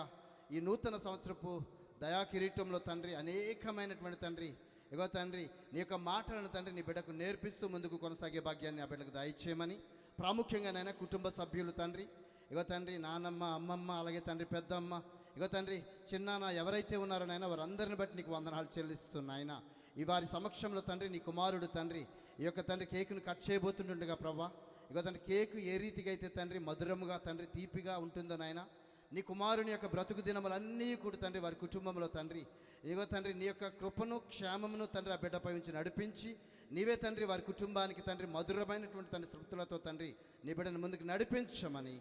ఈ నూతన సంవత్సరపు దయా కిరీటంలో తండ్రి అనేకమైనటువంటి తండ్రి ఇగో తండ్రి నీ యొక్క మాటలను తండ్రి నీ బిడ్డకు నేర్పిస్తూ ముందుకు కొనసాగే భాగ్యాన్ని ఆ బిడ్డకు దయచేయమని, ప్రాముఖ్యంగా నాయన కుటుంబ సభ్యులు తండ్రి ఇగో తండ్రి నానమ్మ, అమ్మమ్మ, అలాగే తండ్రి పెద్దమ్మ, ఇగో తండ్రి చిన్నాన్న ఎవరైతే ఉన్నారో నాయన వారందరిని బట్టి నీకు వందనాలు చెల్లిస్తున్నాయన. ఈ వారి సమక్షంలో తండ్రి నీ కుమారుడు తండ్రి ఈ యొక్క తండ్రి కేకును కట్ చేయబోతుండగా ప్రభా ఇగో తండ్రి కేకు ఏ రీతిగా అయితే తండ్రి మధురముగా తండ్రి తీపిగా ఉంటుందో నాయన నీ కుమారుని యొక్క బ్రతుకు దినములన్నీ కూడా తండ్రి వారి కుటుంబంలో తండ్రి ఇగో తండ్రి నీ యొక్క కృపను, క్షేమమును తండ్రి ఆ బిడ్డపై ఉంచి నడిపించి నీవే తండ్రి వారి కుటుంబానికి తండ్రి మధురమైనటువంటి తండ్రి తృప్తులతో తండ్రి నీ బిడ్డను ముందుకు నడిపించమని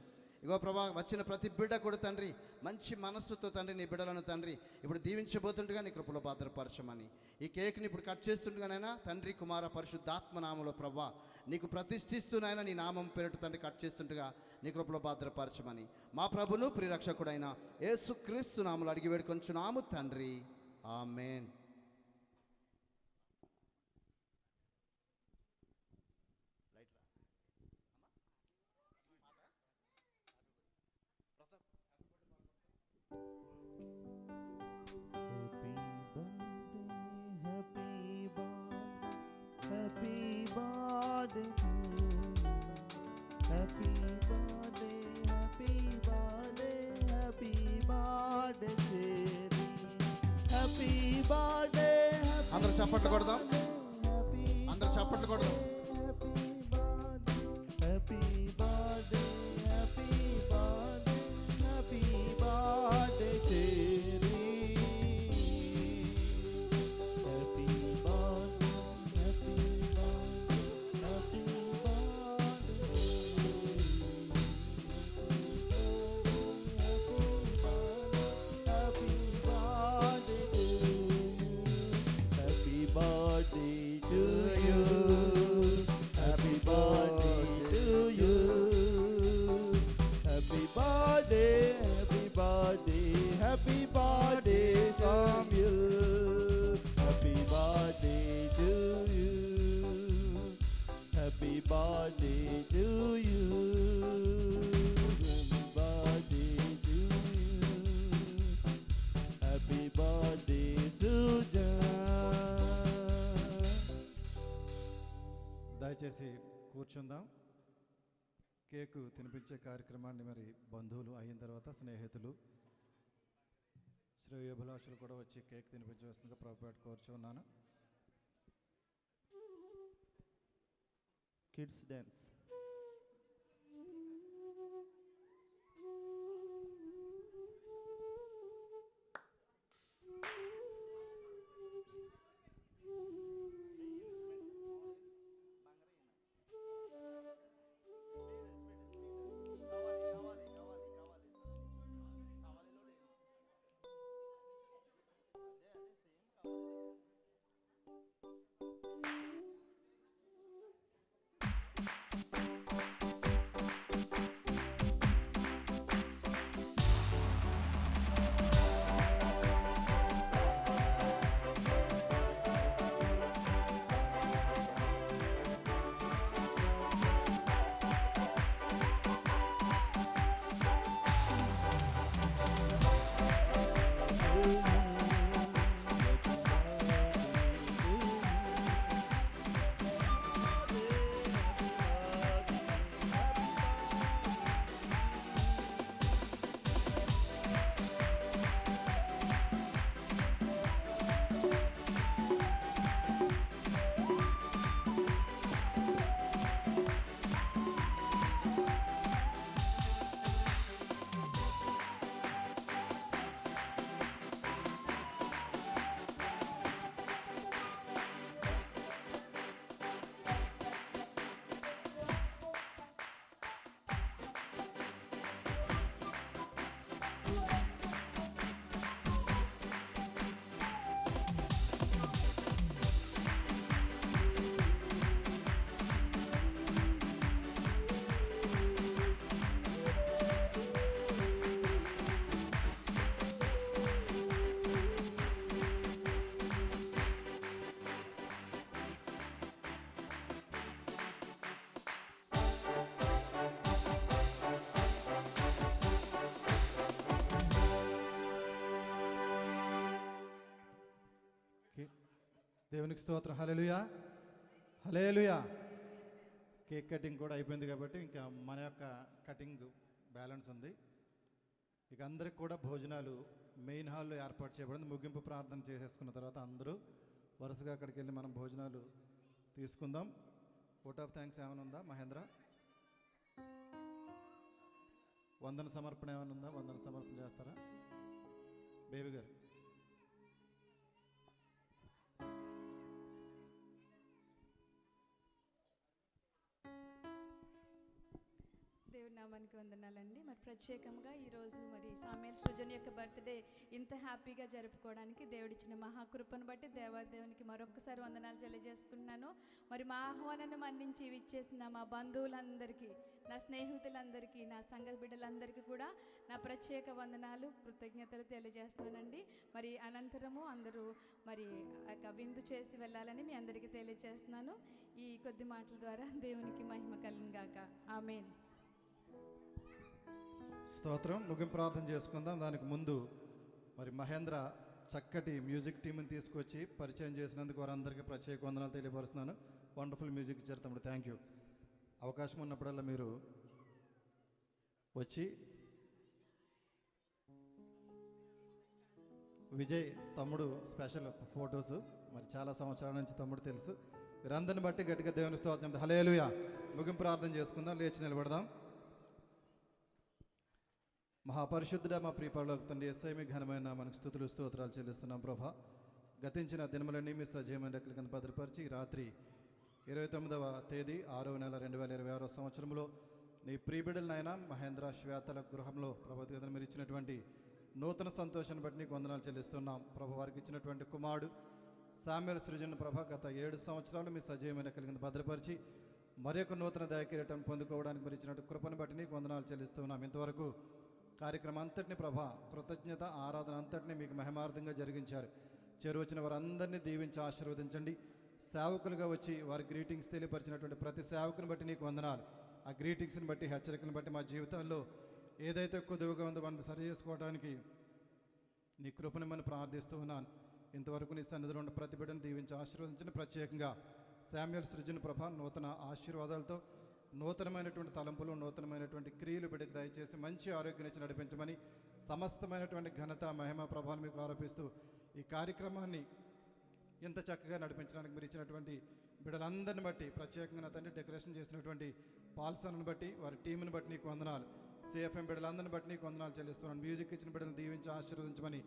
ఇగో ప్రభా వచ్చిన ప్రతి బిడ్డ కూడా తండ్రి మంచి మనస్సుతో తండ్రి నీ బిడ్డలను తండ్రి ఇప్పుడు దీవించబోతుండగా నీ కృపలో భద్రపరచమని ఈ కేక్ని ఇప్పుడు కట్ చేస్తుండగానైనా తండ్రి కుమార పరిశుద్ధాత్మ నామంలో ప్రభా నీకు ప్రతిష్ఠిస్తూనైనా నీ నామం పేరుట తండ్రి కట్ చేస్తుండగా నీ కృపలో భద్రపరచమని మా ప్రభును ప్రియరక్షకుడైన యేసుక్రీస్తు నామములో అడిగి వేడుకొంచున్నాము తండ్రి, ఆమేన్.
Happy birthday to you. Happy birthday, happy birthday, happy birthday, Jerry. Happy birthday,
అందరూ చప్పట్లు కొడదాం, అందరూ చప్పట్లు కొడదాం.
happy birthday, happy birthday, happy birthday, Jerry. Happy birthday, happy birthday, happy birthday to you. Happy birthday to you. Happy birthday, happy birthday, happy birthday, Samuel. Happy birthday to you. Happy birthday to you. Happy birthday to you. Happy birthday, Sujan.
దయచేసి కూర్చుందాం. Cake తినిపించే కార్యక్రమాన్ని మరి బంధువులు అయిన తర్వాత స్నేహితులు శ్రేయోభిలాషులు కూడా వచ్చి కేక్ తినిపించవలసిందిగా ప్రభుపేట కోరుచున్నాను.
Kids dance.
దేవునికి స్తోత్రం. హల్లెలూయా, హల్లెలూయా. కేక్ కటింగ్ కూడా అయిపోయింది కాబట్టి ఇంకా మన యొక్క కటింగ్ బ్యాలెన్స్ ఉంది. ఇక అందరికి కూడా భోజనాలు మెయిన్ హాల్లో ఏర్పాటు చేయబడింది. ముగింపు ప్రార్థన చేసేసుకున్న తర్వాత అందరూ వరుసగా అక్కడికి వెళ్ళి మనం భోజనాలు తీసుకుందాం. ఓట్ ఆఫ్ థ్యాంక్స్ ఏమైనా ఉందా మహేంద్ర? వందన సమర్పణ ఏమైనా ఉందా? వందన సమర్పణ చేస్తారా బేబీ గారు?
దేవుడి నామానికి వందనాలండి. మరి ప్రత్యేకంగా ఈరోజు మరి సామ్యూయల్ సృజన్ యొక్క బర్త్డే ఇంత హ్యాపీగా జరుపుకోవడానికి దేవుడిచ్చిన మహాకృపను బట్టి దేవాదేవునికి మరొక్కసారి వందనాలు తెలియజేసుకుంటున్నాను. మరి మా ఆహ్వానాన్ని మన్నించి ఇచ్చేసిన మా బంధువులందరికీ, నా స్నేహితులందరికీ, నా సంఘ బిడ్డలందరికీ కూడా నా ప్రత్యేక వందనాలు, కృతజ్ఞతలు తెలియజేస్తున్నానండి. మరి అనంతరము అందరూ మరి విందు చేసి వెళ్ళాలని మీ అందరికీ తెలియజేస్తున్నాను. ఈ కొద్ది మాటల ద్వారా దేవునికి మహిమ కలుగును గాక. ఆమేన్.
స్తోత్రం. ముగింపు ప్రార్థన చేసుకుందాం. దానికి ముందు మరి మహేంద్ర చక్కటి మ్యూజిక్ టీంని తీసుకొచ్చి పరిచయం చేసినందుకు వారందరికీ ప్రత్యేక వందనాలు తెలియపరుస్తున్నాను. వండర్ఫుల్ మ్యూజిక్ ఇచ్చారు తమ్ముడు, థ్యాంక్ యూ. అవకాశం ఉన్నప్పుడల్లా మీరు వచ్చి విజయ్ తమ్ముడు స్పెషల్ ఫొటోస్, మరి చాలా సంవత్సరాల నుంచి తమ్ముడు తెలుసు. వీరందరిని బట్టి గట్టిగా దేవుని స్తోత్రం. హల్లెలూయా. ముగింపు ప్రార్థన చేసుకుందాం. లేచి నిలబడదాం. మహాపరిశుద్ధుడా, మా ప్రియపరలోక తండ్రి యేసయ్య, మీ ఘనమైన మనకు స్తుతులు స్తోత్రాలు చెల్లిస్తున్నాం ప్రభా. గతించిన దినములన్నీ మీ సజీవమైన రెక్కల కింద భద్రపరిచి రాత్రి 29వ తేదీ 6వ నెల 2026 సంవత్సరంలో నీ ప్రియబిడ్డలనైనా మహేంద్ర శ్వేతల గృహంలో ప్రభుత్వం మీరు ఇచ్చినటువంటి నూతన సంతోషాన్ని బట్టి నీకు వందనాలు చెల్లిస్తున్నాం ప్రభు. వారికి ఇచ్చినటువంటి కుమారుడు సామ్యూయల్ సృజన్ ప్రభ గత 7 సంవత్సరాలు మీ సజీవమైన కలిగిన భద్రపరిచి మరొక నూతన దయకిరీటం పొందుకోవడానికి మీరు ఇచ్చినట్టు కృపను బట్టి నీకు వందనాలు చెల్లిస్తున్నాం. ఇంతవరకు కార్యక్రమం అంతటిని ప్రభ, కృతజ్ఞత ఆరాధన అంతటిని మీకు మహిమార్థంగా జరిగించారు. చేరువచ్చిన వారందరినీ దీవించి ఆశీర్వదించండి. సేవకులుగా వచ్చి వారి గ్రీటింగ్స్ తెలియపరిచినటువంటి ప్రతి సేవకుని బట్టి నీకు వందనాలు. ఆ గ్రీటింగ్స్ని బట్టి, హెచ్చరికలను బట్టి మా జీవితాల్లో ఏదైతే కొద్దిగా ఉందో మనం సరి చేసుకోవడానికి నీ కృపను మనం ప్రార్థిస్తూ ఉన్నాను. ఇంతవరకు నీ సన్నిధిలో ఉన్న ప్రతి బిడ్డను దీవించి ఆశీర్వదించిన ప్రత్యేకంగా సామ్యూయల్ సృజన్ ప్రభ నూతన ఆశీర్వాదాలతో, నూతనమైనటువంటి తలంపులు, నూతనమైనటువంటి క్రియలు బిడ్డకు దయచేసి మంచి ఆరోగ్యం ఇచ్చి నడిపించమని సమస్తమైనటువంటి ఘనత, మహిమ, ప్రభావం మీకు ఆరోపిస్తూ ఈ కార్యక్రమాన్ని ఇంత చక్కగా నడిపించడానికి మీరు ఇచ్చినటువంటి బిడ్డలందరిని బట్టి, ప్రత్యేకంగా నా తండ్రి డెకరేషన్ చేసినటువంటి పాల్సన్ను బట్టి, వారి టీంని బట్టి నీకు వందనాలు. సిఎఫ్ఎం బిడ్డలందరిని బట్టి నీకు వందనాలు చెల్లిస్తున్నాను. మ్యూజిక్ ఇచ్చిన బిడ్డలను దీవించి ఆశీర్వదించమని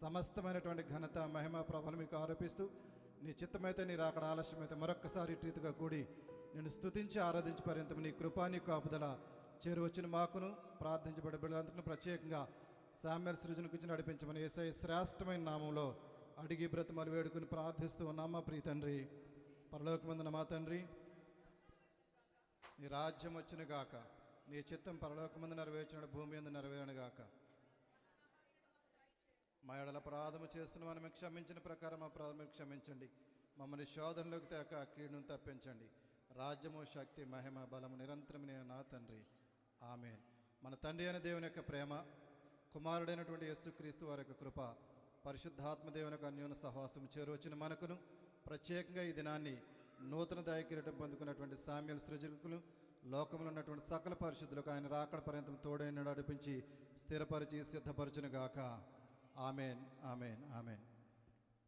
సమస్తమైనటువంటి ఘనత, మహిమ, ప్రభావం మీకు ఆరోపిస్తూ నీ చిత్తమైతే, నీ రాకడ ఆలస్యమైతే మరొక్కసారి రీతిగా కూడి నేను స్తుతించి ఆరాధించి పర్యంతం నీ కృపా, నీ కాపుదల చేరువచ్చిన మాకును ప్రార్థించబడే బిడ్డలందరికీ ప్రత్యేకంగా సామ్యూయల్ సృజనకు ఇచ్చి నడిపించమని యేసయ్య శ్రేష్టమైన నామంలో అడిగి బ్రతిమలు వేడుకుని ప్రార్థిస్తూ ఉన్నాం మా ప్రియ తండ్రి. పరలోకమందున మా తండ్రి, నీ రాజ్యం వచ్చిన గాక, నీ చిత్తం పరలోకమందు నెరవేర్చిన భూమి అందు నెరవేరను గాక. మా ఎడల అపరాధము చేస్తున్న మనం క్షమించిన ప్రకారం అపరాధము క్షమించండి. మమ్మల్ని శోధనలోకి తేక కీడును తప్పించండి. రాజ్యము, శక్తి, మహిమ, బలము నిరంతరం నా తండ్రి. ఆమేన్. మన తండ్రి అయిన దేవుని యొక్క ప్రేమ, కుమారుడైనటువంటి యేసుక్రీస్తు వారి యొక్క కృప, పరిశుద్ధాత్మ దేవుని యొక్క అన్యోన్య సహవాసం చేరువచ్చిన మనకును, ప్రత్యేకంగా ఈ దినాన్ని నూతన దయకిరీటం పొందుకున్నటువంటి సామ్యూయల్ సృజకులు, లోకంలో ఉన్నటువంటి సకల పరిశుద్ధులకు ఆయన రాకడ పర్యంతం తోడైన నడిపించి స్థిరపరిచి సిద్ధపరచును గాక. Amen, amen, amen.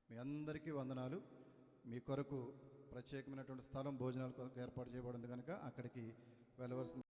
మీ అందరికీ వందనాలు. మీ కొరకు ప్రత్యేకమైనటువంటి స్థలం భోజనాల కొరకు ఏర్పాటు చేయబడింది కనుక అక్కడికి వెళ్ళవలసింది.